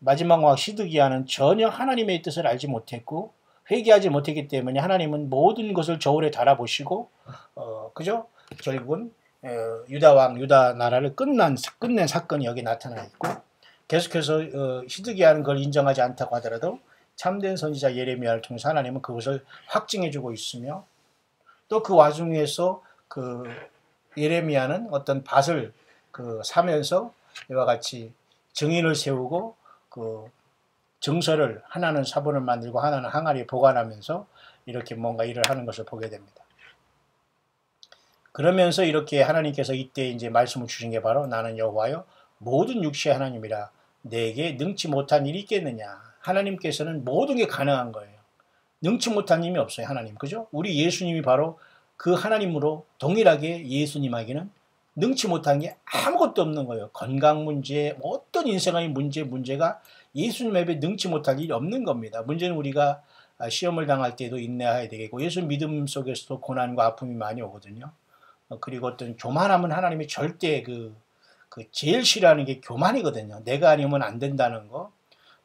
마지막 왕 시드기야는 전혀 하나님의 뜻을 알지 못했고 회개하지 못했기 때문에 하나님은 모든 것을 저울에 달아보시고 그죠? 결국은 유다 나라를 끝낸 사건이 여기 나타나 있고 계속해서 시드기야는 그걸 인정하지 않다고 하더라도 참된 선지자 예레미야를 통해서 하나님은 그것을 확증해주고 있으며 또 그 와중에서 그 예레미야는 어떤 밭을 사면서 이와 같이 증인을 세우고 그 증서를 하나는 사본을 만들고 하나는 항아리에 보관하면서 이렇게 뭔가 일을 하는 것을 보게 됩니다. 그러면서 이렇게 하나님께서 이때 이제 말씀을 주신 게 바로 나는 여호와여 모든 육체의 하나님이라 내게 능치 못한 일이 있겠느냐. 하나님께서는 모든 게 가능한 거예요. 능치 못한 힘이 없어요. 하나님. 그죠? 우리 예수님이 바로 그 하나님으로 동일하게 예수님에게는 능치 못한 게 아무것도 없는 거예요. 건강 문제, 어떤 인생의 문제가 예수님 앞에 능치 못할 일이 없는 겁니다. 문제는 우리가 시험을 당할 때도 인내해야 되겠고 예수 믿음 속에서도 고난과 아픔이 많이 오거든요. 그리고 어떤 교만함은 하나님이 절대 제일 싫어하는 게 교만이거든요. 내가 아니면 안 된다는 거.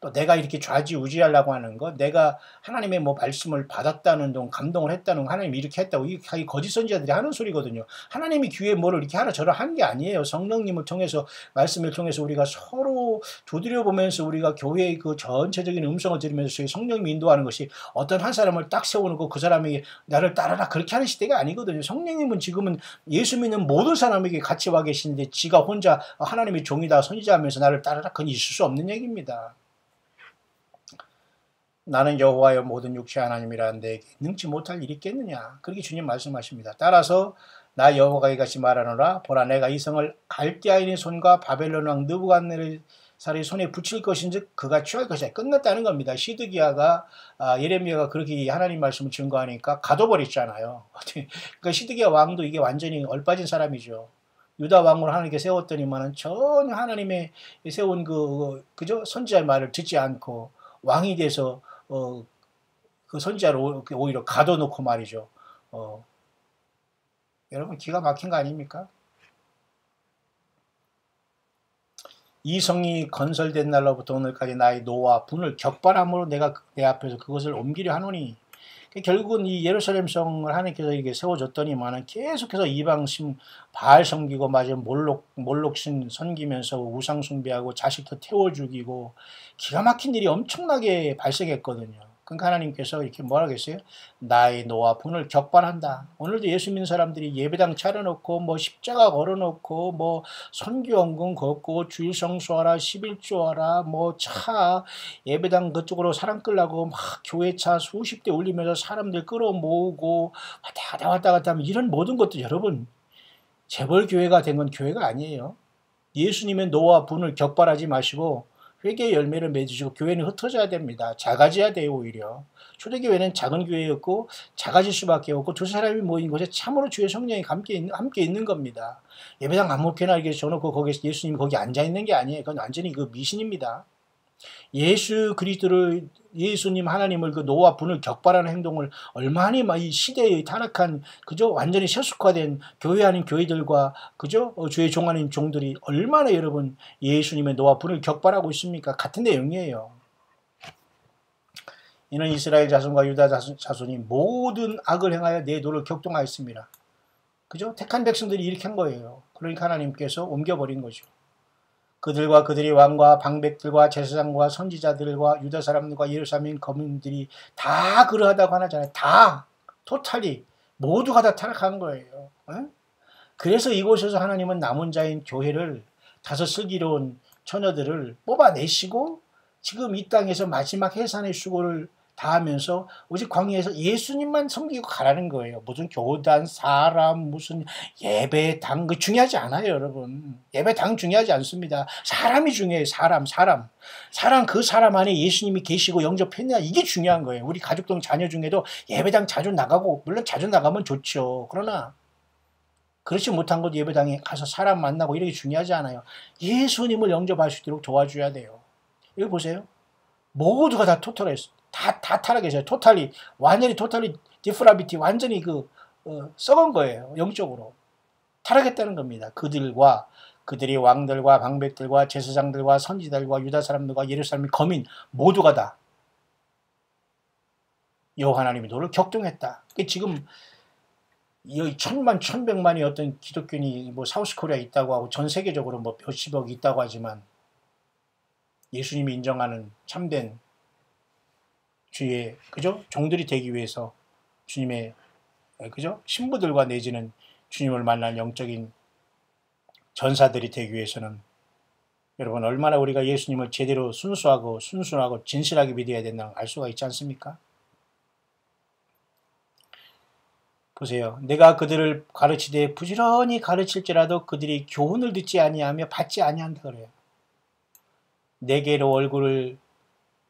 또 내가 이렇게 좌지우지하려고 하는 거, 내가 하나님의 말씀을 받았다는 동, 감동을 했다는 거, 하나님이 이렇게 했다고, 이게 거짓 선지자들이 하는 소리거든요. 하나님이 귀에 뭐를 이렇게 하라 저라 한 게 아니에요. 성령님을 통해서, 말씀을 통해서 우리가 서로 두드려 보면서 우리가 교회의 그 전체적인 음성을 들으면서 성령님이 인도하는 것이 어떤 한 사람을 딱 세워놓고 그 사람에게 나를 따라라 그렇게 하는 시대가 아니거든요. 성령님은 지금은 예수 믿는 모든 사람에게 같이 와 계시는데 지가 혼자 하나님의 종이다 선지자하면서 나를 따라라 그건 있을 수 없는 얘기입니다. 나는 여호와여 모든 육체 하나님이라 내게 능치 못할 일이 있겠느냐. 그렇게 주님 말씀하십니다. 따라서 나 여호와가 이같이 말하노라. 보라 내가 이 성을 갈대아인의 손과 바벨론 왕 느부갓네살의 손에 붙일 것인즉 그가 취할 것이야. 끝났다는 겁니다. 시드기야가 예레미야가 그렇게 하나님 말씀을 증거하니까 가둬버렸잖아요. 그러니까 시드기야 왕도 이게 완전히 얼빠진 사람이죠. 유다 왕을 하나님께 세웠더니만은 전혀 하나님의 세운 그죠 선지자의 말을 듣지 않고 왕이 돼서 그 선지자를 오히려 가둬놓고 말이죠. 여러분 기가 막힌 거 아닙니까? 이 성이 건설된 날로부터 오늘까지 나의 노와 분을 격발함으로 내가 내 앞에서 그것을 옮기려 하노니 결국은 이 예루살렘 성을 하나님께서 이게 세워줬더니만은 계속해서 이방신 바알 섬기고 맞은 몰록신 섬기면서 우상 숭배하고 자식도 태워 죽이고 기가 막힌 일이 엄청나게 발생했거든요. 그러니까 하나님께서 이렇게 뭐라 그랬어요? 나의 노와 분을 격발한다. 오늘도 예수 믿는 사람들이 예배당 차려놓고 뭐 십자가 걸어놓고 뭐 선교원금 걷고 주일 성수하라 11조하라 뭐 차 예배당 그쪽으로 사람 끌라고 막 교회차 수십 대 올리면서 사람들 끌어모으고 왔다 갔다 하면 이런 모든 것들 여러분 재벌 교회가 된 건 교회가 아니에요. 예수님의 노와 분을 격발하지 마시고 회개의 열매를 맺으시고 교회는 흩어져야 됩니다. 작아져야 돼요 오히려. 초대교회는 작은 교회였고 작아질 수밖에 없고 두 사람이 모인 곳에 참으로 주의 성령이 함께 있는 겁니다. 예배당 아무렇게나 이렇게 줘놓고 거기서 예수님이 거기 앉아있는 게 아니에요. 그건 완전히 그 미신입니다. 예수님 하나님을 그 노와 분을 격발하는 행동을 얼마나 이 시대의 타락한 그저 완전히 세속화된 교회 아닌 교회들과 그저 주의 종아닌 종들이 얼마나 여러분 예수님의 노와 분을 격발하고 있습니까? 같은 내용이에요. 이는 이스라엘 자손과 유다 자손이 모든 악을 행하여 내 노를 격동하였습니다. 그죠? 택한 백성들이 이렇게 한 거예요. 그러니까 하나님께서 옮겨버린 거죠. 그들과 그들의 왕과 방백들과 제사장과 선지자들과 유다 사람들과 예루살렘 거민들이 다 그러하다고 하잖아요. 다 토탈리 모두가 다 타락한 거예요. 그래서 이곳에서 하나님은 남은 자인 교회를 다섯 슬기로운 처녀들을 뽑아내시고 지금 이 땅에서 마지막 해산의 수고를 다하면서 오직 광야에서 예수님만 섬기고 가라는 거예요. 무슨 교단, 사람, 무슨 예배당 그 중요하지 않아요, 여러분. 예배당 중요하지 않습니다. 사람이 중요해요. 사람 그 사람 안에 예수님이 계시고 영접했냐 이게 중요한 거예요. 우리 가족들 자녀 중에도 예배당 자주 나가고 물론 자주 나가면 좋죠. 그러나 그렇지 못한 것 예배당에 가서 사람 만나고 이렇게 중요하지 않아요. 예수님을 영접할 수 있도록 도와줘야 돼요. 여기 보세요. 모두가 다 토탈했어요. 다 타락했어요. 완전히 디프라비티 완전히 썩은 거예요. 영적으로. 타락했다는 겁니다. 그들과 그들이 왕들과 방백들과 제사장들과 선지자들과 유다 사람들과 예루살렘 거민 모두가 다 여호와 하나님의 도를 격동했다. 지금 이 천만 천백만이 어떤 기독교인이 뭐 사우스코리아에 있다고 하고 전 세계적으로 뭐 몇십억이 있다고 하지만 예수님이 인정하는 참된 주의 그죠? 종들이 되기 위해서 주님의 그죠? 신부들과 내지는 주님을 만난 영적인 전사들이 되기 위해서는 여러분 얼마나 우리가 예수님을 제대로 순수하고 진실하게 믿어야 된다는 걸 알 수가 있지 않습니까? 보세요. 내가 그들을 가르치되 부지런히 가르칠지라도 그들이 교훈을 듣지 아니하며 받지 아니한다 그래요. 내게로 얼굴을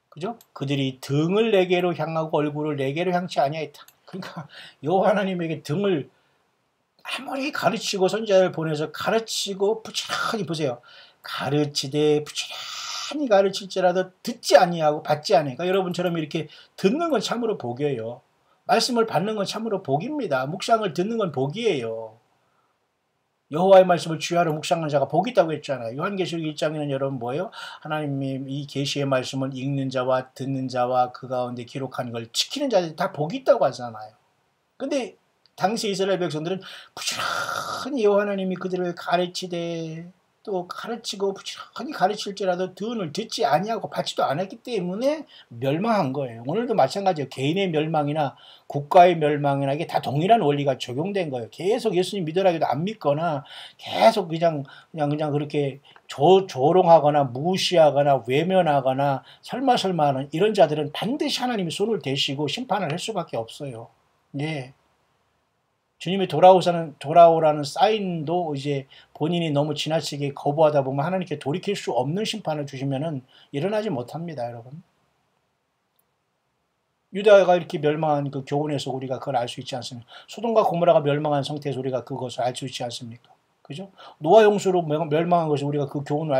그죠? 그들이 등을 내게로 향하고 얼굴을 내게로 향치 아니하였다. 그러니까 여호와 하나님에게 등을 아무리 가르치고 선지자를 보내서 가르치고 부지런히 보세요. 가르치되 부지런히 가르칠지라도 듣지 아니하고 받지 아니하니까 그러니까 여러분처럼 이렇게 듣는 건 참으로 복이에요. 말씀을 받는 건 참으로 복입니다. 묵상을 듣는 건 복이에요. 여호와의 말씀을 주야로 묵상하는 자가 복이 있다고 했잖아요. 요한계시록 1장에는 여러분 뭐예요? 하나님이 이 계시의 말씀을 읽는 자와 듣는 자와 그 가운데 기록한 걸 지키는 자들이 다 복이 있다고 하잖아요. 근데 당시 이스라엘 백성들은 부지런히 여호와 하나님이 그들을 가르치되 또 가르치고 부지런히 가르칠지라도 들을 듣지 아니하고 받지도 않았기 때문에 멸망한 거예요. 오늘도 마찬가지예요. 개인의 멸망이나 국가의 멸망이나 이게 다 동일한 원리가 적용된 거예요. 계속 예수님 믿으라 해도 안 믿거나 계속 그냥 그렇게 조롱하거나 무시하거나 외면하거나 설마 하는 이런 자들은 반드시 하나님이 손을 대시고 심판을 할 수밖에 없어요. 네. 주님이 돌아오라는 사인도 이제 본인이 너무 지나치게 거부하다 보면 하나님께 돌이킬 수 없는 심판을 주시면은 일어나지 못합니다, 여러분. 유다가 이렇게 멸망한 그 교훈에서 우리가 그걸 알 수 있지 않습니까? 소돔과 고모라가 멸망한 상태에서 우리가 그것을 알 수 있지 않습니까? 그죠? 노아 홍수로 멸망한 것을 우리가 그 교훈을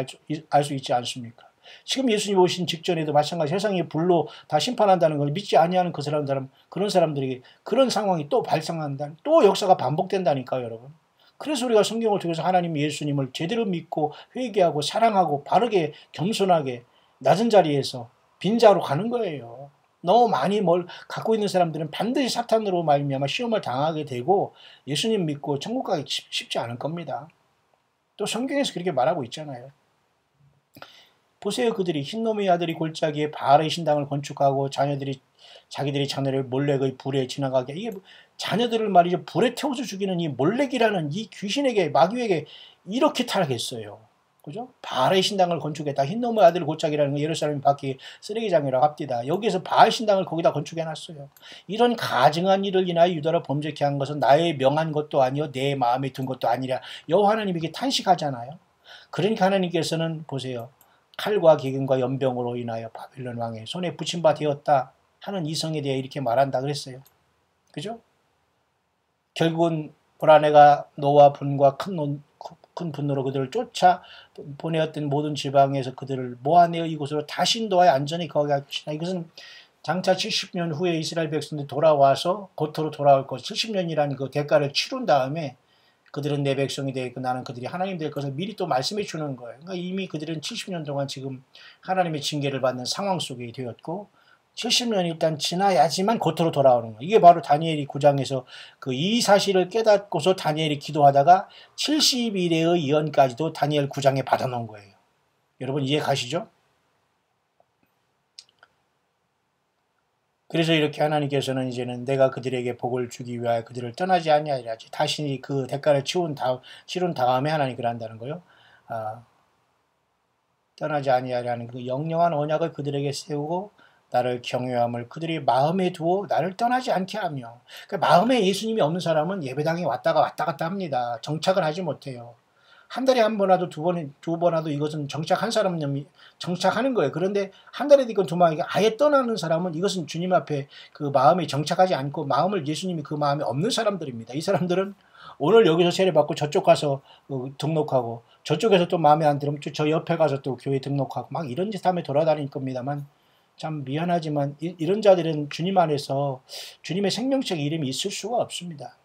알 수 있지 않습니까? 지금 예수님 오신 직전에도 마찬가지 세상이 불로 다 심판한다는 걸 믿지 아니하는 그런 사람들에게 그런 상황이 또 발생한다는 또 역사가 반복된다니까요, 여러분. 그래서 우리가 성경을 통해서 하나님 예수님을 제대로 믿고 회개하고 사랑하고 바르게 겸손하게 낮은 자리에서 빈자로 가는 거예요. 너무 많이 뭘 갖고 있는 사람들은 반드시 사탄으로 말미암아 시험을 당하게 되고 예수님 믿고 천국 가기 쉽지 않을 겁니다. 또 성경에서 그렇게 말하고 있잖아요. 보세요. 그들이 흰놈의 아들이 골짜기에 바알의 신당을 건축하고 자기들이 자녀를 몰렉의 불에 지나가게 이게 자녀들을 말이죠. 불에 태워서 죽이는 이 몰렉이라는 이 귀신에게 마귀에게 이렇게 타락했어요. 그죠? 바알의 신당을 건축했다. 흰놈의 아들 골짜기라는 건 예루살렘 밖에 쓰레기장이라고 합니다. 여기에서 바알 신당을 거기다 건축해놨어요. 이런 가증한 일을 인하여 유다로 범죄케 한 것은 나의 명한 것도 아니요 내 마음에 든 것도 아니라 여호와 하나님에게 탄식하잖아요. 그러니까 하나님께서는 보세요. 칼과 기근과 연병으로 인하여 바빌론 왕의 손에 붙임 바 되었다 하는 이성에 대해 이렇게 말한다 그랬어요. 그죠? 결국은 불아내가 노와 분과 큰 분노로 그들을 쫓아 보내었던 모든 지방에서 그들을 모아내어 이곳으로 다시 인도하여 안전히 거하게 하시나. 이것은 장차 70년 후에 이스라엘 백성들이 돌아와서 고토로 돌아올 것 70년이라는 그 대가를 치룬 다음에 그들은 내 백성이 되고 나는 그들이 하나님 될 것을 미리 또 말씀해 주는 거예요. 그러니까 이미 그들은 70년 동안 지금 하나님의 징계를 받는 상황 속에 되었고 70년이 일단 지나야지만 고토로 돌아오는 거예요. 이게 바로 다니엘이 9장에서 그 이 사실을 깨닫고서 다니엘이 기도하다가 70일의 예언까지도 다니엘 9장에 받아놓은 거예요. 여러분 이해 가시죠? 그래서 이렇게 하나님께서는 이제는 내가 그들에게 복을 주기 위하여 그들을 떠나지 아니하리라. 다시 그 대가를 치룬 다음에 하나님 그런다는 거예요. 떠나지 아니하리라는 그 영영한 언약을 그들에게 세우고 나를 경외함을 그들이 마음에 두어 나를 떠나지 않게 하며. 그러니까 마음에 예수님이 없는 사람은 예배당에 왔다 갔다 합니다. 정착을 하지 못해요. 한 달에 한 번 와도 두 번 와도 이것은 정착한 사람이 정착하는 거예요. 그런데 한 달에 있건 두 번에 아예 떠나는 사람은 이것은 주님 앞에 그 마음이 정착하지 않고 마음을 예수님이 그 마음에 없는 사람들입니다. 이 사람들은 오늘 여기서 세례받고 저쪽 가서 등록하고 저쪽에서 또 마음에 안 들으면 저 옆에 가서 또 교회 등록하고 막 이런 짓 하며 돌아다닐 겁니다만 참 미안하지만 이런 자들은 주님 안에서 주님의 생명책 이름이 있을 수가 없습니다.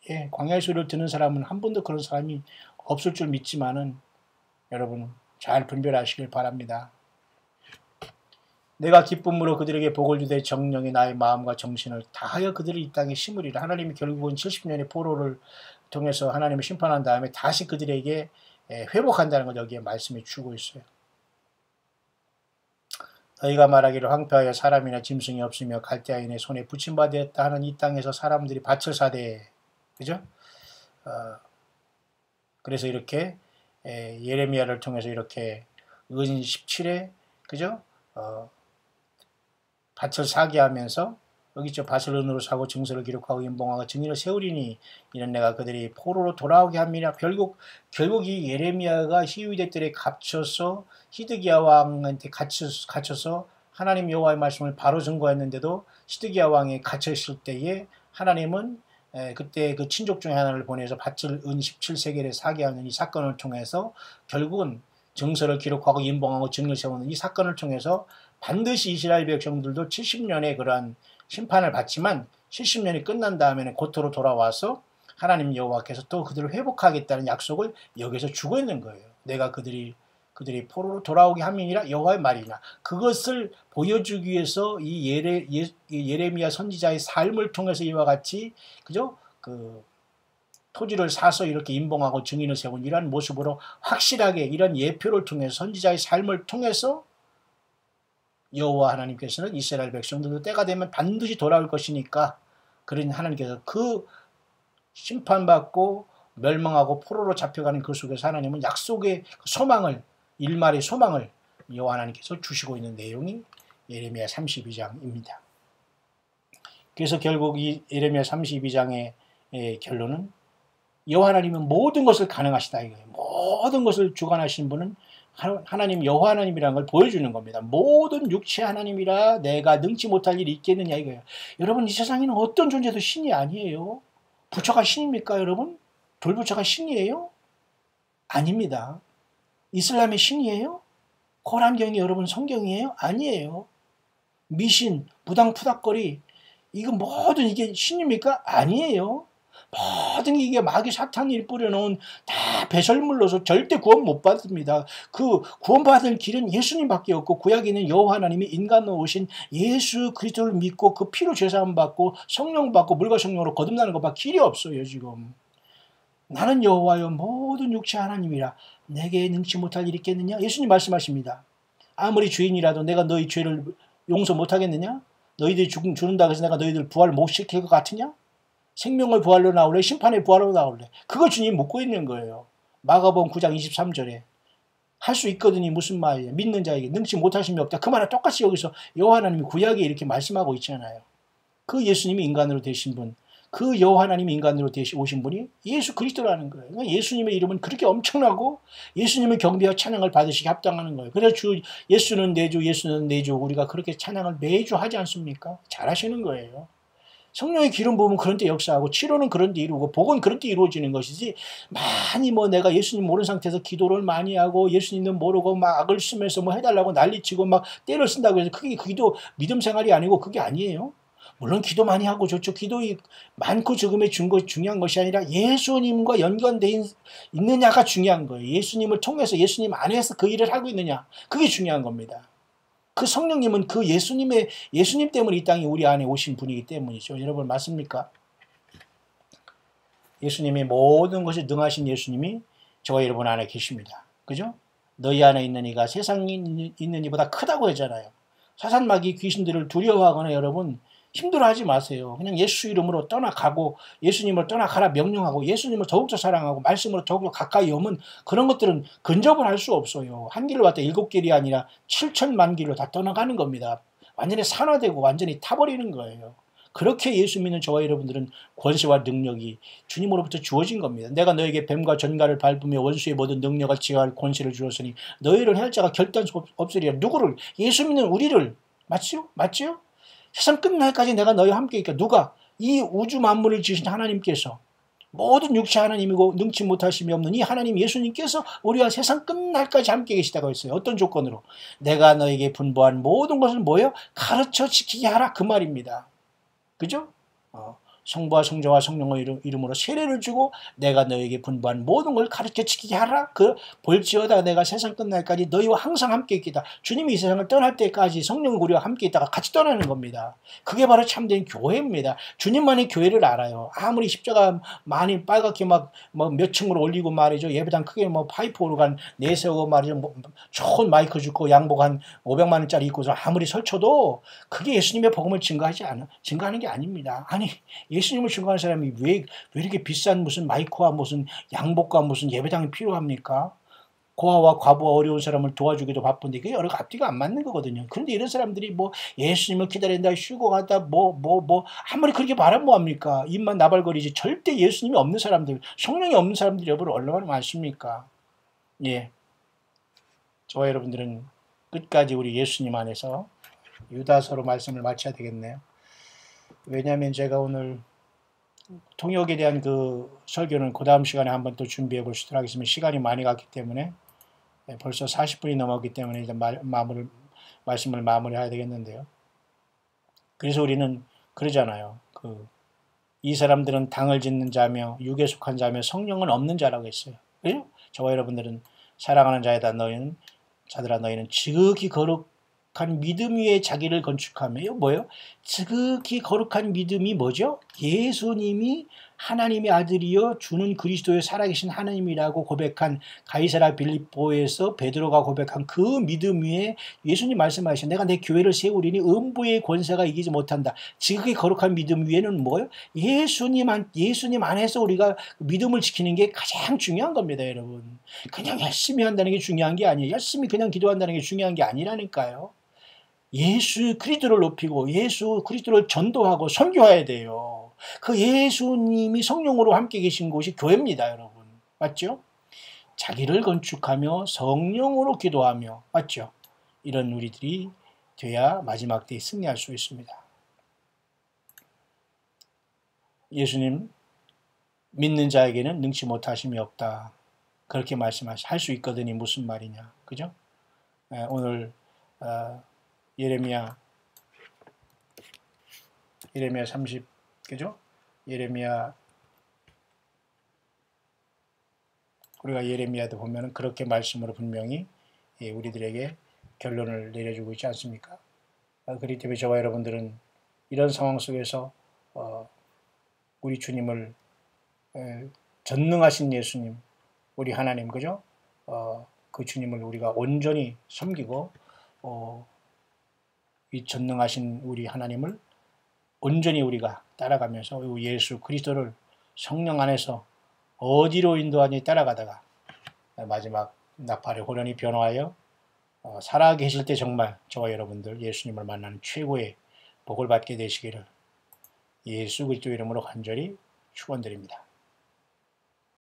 예, 광야의 소리를 듣는 사람은 한 번도 그런 사람이 없을 줄 믿지만은 여러분 잘 분별하시길 바랍니다. 내가 기쁨으로 그들에게 복을 주되 정령이 나의 마음과 정신을 다하여 그들을 이 땅에 심으리라. 하나님이 결국은 70년의 포로를 통해서 하나님을 심판한 다음에 다시 그들에게 회복한다는 걸 여기에 말씀해 주고 있어요. 너희가 말하기를 황폐하여 사람이나 짐승이 없으며 갈대아인의 손에 붙임바 되었다 하는 이 땅에서 사람들이 밭을 사대. 그죠? 그래서 이렇게 예레미야를 통해서 이렇게 은 17에 그죠? 밭을 사게 하면서 여기 있죠. 밭을 은으로 사고 증서를 기록하고 인봉하고 증인을 세우리니 이는 내가 그들이 포로로 돌아오게 함이라. 결국 이 예레미야가 희위대 때 갇혀서 히드기야 왕한테 갇혀서 하나님 여호와의 말씀을 바로 증거했는데도 히드기야 왕이 갇혀 있을 때에 하나님은 그때 그 친족 중에 하나를 보내서 밭을 은 17세겔에 사게 하는 이 사건을 통해서 결국은 증서를 기록하고 인봉하고 증을 세우는 이 사건을 통해서 반드시 이스라엘 백성들도 70년의 그러한 심판을 받지만 70년이 끝난 다음에는 고토로 돌아와서 하나님 여호와께서 또 그들을 회복하겠다는 약속을 여기서 주고 있는 거예요. 내가 그들이 포로로 돌아오게 함이니라 여호와의 말이나. 그것을 보여주기 위해서 이 예레미야 선지자의 삶을 통해서 이와 같이 그죠? 토지를 사서 이렇게 임봉하고 증인을 세운 이러한 모습으로 확실하게 이런 예표를 통해서 선지자의 삶을 통해서 여호와 하나님께서는 이스라엘 백성들도 때가 되면 반드시 돌아올 것이니까 그런 하나님께서 그 심판받고 멸망하고 포로로 잡혀가는 그 속에서 하나님은 약속의 소망을 일말의 소망을 여호와 하나님께서 주시고 있는 내용이 예레미야 32장입니다. 그래서 결국 이 예레미야 32장의 결론은 여호와 하나님은 모든 것을 가능하시다 이거예요. 모든 것을 주관하신 분은 하나님 여호와 하나님이라는 걸 보여주는 겁니다. 모든 육체 하나님이라 내가 능치 못할 일이 있겠느냐 이거예요. 여러분 이 세상에는 어떤 존재도 신이 아니에요. 부처가 신입니까 여러분? 돌부처가 신이에요? 아닙니다. 이슬람의 신이에요? 코란경이 여러분 성경이에요? 아니에요. 미신, 무당푸닥거리 이거 모든 이게 신입니까? 아니에요. 모든 이게 마귀 사탄이 뿌려놓은 다 배설물로서 절대 구원 못 받습니다. 그 구원받을 길은 예수님밖에 없고 구약에는 여호와 하나님이 인간으로 오신 예수 그리스도를 믿고 그 피로 죄사함 받고 성령 받고 물과 성령으로 거듭나는 것밖에 길이 없어요 지금. 나는 여호와여 모든 육체 하나님이라 내게 능치 못할 일이 있겠느냐? 예수님 말씀하십니다. 아무리 주인이라도 내가 너희 죄를 용서 못하겠느냐? 너희들이 죽는다고 해서 내가 너희들 부활을 못 시킬 것 같으냐? 생명의 부활로 나올래? 심판의 부활로 나올래? 그거 주님 묻고 있는 거예요. 마가복음 9장 23절에 할 수 있거든요. 무슨 말이에요? 믿는 자에게 능치 못하심이 없다. 그 말은 똑같이 여기서 여호와 하나님이 구약에 이렇게 말씀하고 있잖아요. 그 예수님이 인간으로 되신 분, 그 여호와 하나님이 인간으로 오신 분이 예수 그리스도라는 거예요. 그러니까 예수님의 이름은 그렇게 엄청나고 예수님의 경배와 찬양을 받으시기 합당하는 거예요. 그래서 예수는 내 주, 예수는 내 주 우리가 그렇게 찬양을 매주 하지 않습니까? 잘하시는 거예요. 성령의 기름 부으면 그런 데 역사하고 치료는 그런 데 이루고 복은 그런 데 이루어지는 것이지 많이 내가 예수님 모르는 상태에서 기도를 많이 하고 예수님은 모르고 막 악을 쓰면서 해달라고 난리치고 막 때를 쓴다고 해서 그게 기도 믿음 생활이 아니고 그게 아니에요. 물론 기도 많이 하고 좋죠. 기도 많고 적음의 중요한 것이 아니라 예수님과 연관되어 있느냐가 중요한 거예요. 예수님을 통해서 예수님 안에서 그 일을 하고 있느냐. 그게 중요한 겁니다. 그 성령님은 그 예수님 때문에 이 땅에 우리 안에 오신 분이기 때문이죠. 여러분 맞습니까? 예수님이 모든 것에 능하신 예수님이 저와 여러분 안에 계십니다. 그죠? 너희 안에 있는 이가 세상에 있는 이보다 크다고 했잖아요. 사산마귀 귀신들을 두려워하거나 여러분 힘들어하지 마세요. 그냥 예수 이름으로 떠나가고 예수님을 떠나가라 명령하고 예수님을 더욱더 사랑하고 말씀으로 더욱더 가까이 오면 그런 것들은 근접을 할 수 없어요. 한 길로 왔다 7길이 아니라 7천만 길로 다 떠나가는 겁니다. 완전히 산화되고 완전히 타버리는 거예요. 그렇게 예수 믿는 저와 여러분들은 권세와 능력이 주님으로부터 주어진 겁니다. 내가 너에게 뱀과 전갈을 밟으며 원수의 모든 능력을 제어할 권세를 주었으니 너희를 할 자가 결단 없으리라. 누구를? 예수 믿는 우리를. 맞지요? 맞지요? 세상 끝날까지 내가 너희와 함께 있겠다. 누가? 이 우주 만물을 지으신 하나님께서 모든 육체 하나님이고 능치 못하심이 없는 이 하나님 예수님께서 우리와 세상 끝날까지 함께 계시다고 했어요. 어떤 조건으로? 내가 너에게 분부한 모든 것을 뭐예요? 가르쳐 지키게 하라 그 말입니다. 그죠? 성부와 성자와 성령의 이름으로 세례를 주고 내가 너에게 분부한 모든 걸 가르쳐 지키게 하라. 볼지어다 내가 세상 끝날까지 너희와 항상 함께 있겠다. 주님이 이 세상을 떠날 때까지 성령이 우리와 함께 있다가 같이 떠나는 겁니다. 그게 바로 참된 교회입니다. 주님만이 교회를 알아요. 아무리 십자가 많이 빨갛게 몇 층으로 올리고 말이죠. 예배당 크게 파이프 오르간 내세우고 말이죠. 좋은 마이크 주고 양복 한 500만 원짜리 입고서 아무리 설쳐도 그게 예수님의 복음을 증거하는 게 아닙니다. 아니 예수님을 증거하는 사람이 왜 이렇게 비싼 무슨 마이크와 무슨 양복과 무슨 예배당이 필요합니까? 고아와 과부와 어려운 사람을 도와주기도 바쁜데 그게 여러 앞뒤가 안 맞는 거거든요. 그런데 이런 사람들이 예수님을 기다린다 쉬고 가다 아무리 그렇게 말하면 뭐합니까? 입만 나발거리지 절대 예수님이 없는 사람들 성령이 없는 사람들이 여러분 얼마나 많습니까? 예, 저와 여러분들은 끝까지 우리 예수님 안에서 유다서로 말씀을 마쳐야 되겠네요. 왜냐하면 제가 오늘 통역에 대한 그 설교는 그 다음 시간에 한번 또 준비해 볼 수 있도록 하겠습니다. 시간이 많이 갔기 때문에 벌써 40분이 넘었기 때문에 이제 말씀을 마무리해야 되겠는데요. 그래서 우리는 그러잖아요. 이 사람들은 당을 짓는 자며 육에 속한 자며 성령은 없는 자라고 했어요. 그래요? 저와 여러분들은 사랑하는 자들아 너희는 지극히 거룩한 믿음 위에 자기를 건축하며 뭐예요? 지극히 거룩한 믿음이 뭐죠? 예수님이 하나님의 아들이여 주는 그리스도의 살아계신 하나님이라고 고백한 가이사라 빌립보에서 베드로가 고백한 그 믿음 위에 예수님 말씀하신 내가 내 교회를 세우리니 음부의 권세가 이기지 못한다. 지극히 거룩한 믿음 위에는 뭐예요? 예수님 안에서 우리가 믿음을 지키는 게 가장 중요한 겁니다, 여러분. 그냥 열심히 한다는 게 중요한 게 아니에요. 열심히 그냥 기도한다는 게 중요한 게 아니라니까요. 예수 그리스도를 높이고 예수 그리스도를 전도하고 선교해야 돼요. 그 예수님이 성령으로 함께 계신 곳이 교회입니다, 여러분. 맞죠? 자기를 건축하며 성령으로 기도하며, 맞죠? 이런 우리들이 돼야 마지막 때에 승리할 수 있습니다. 예수님 믿는 자에게는 능치 못하심이 없다. 그렇게 할 수 있거든요. 무슨 말이냐, 그죠? 오늘 예레미야 30, 그죠? 우리가 예레미야도 보면은 그렇게 말씀으로 분명히 우리들에게 결론을 내려주고 있지 않습니까? 그렇기 때문에 저와 여러분들은 이런 상황 속에서 우리 주님을 전능하신 예수님, 우리 하나님, 그죠? 그 주님을 우리가 온전히 섬기고 이 전능하신 우리 하나님을 온전히 우리가 따라가면서 예수 그리스도를 성령 안에서 어디로 인도하니 따라가다가 마지막 나팔의 호련이 변화하여 살아 계실 때 정말 저와 여러분들 예수님을 만나는 최고의 복을 받게 되시기를 예수 그리스도 이름으로 간절히 축원드립니다.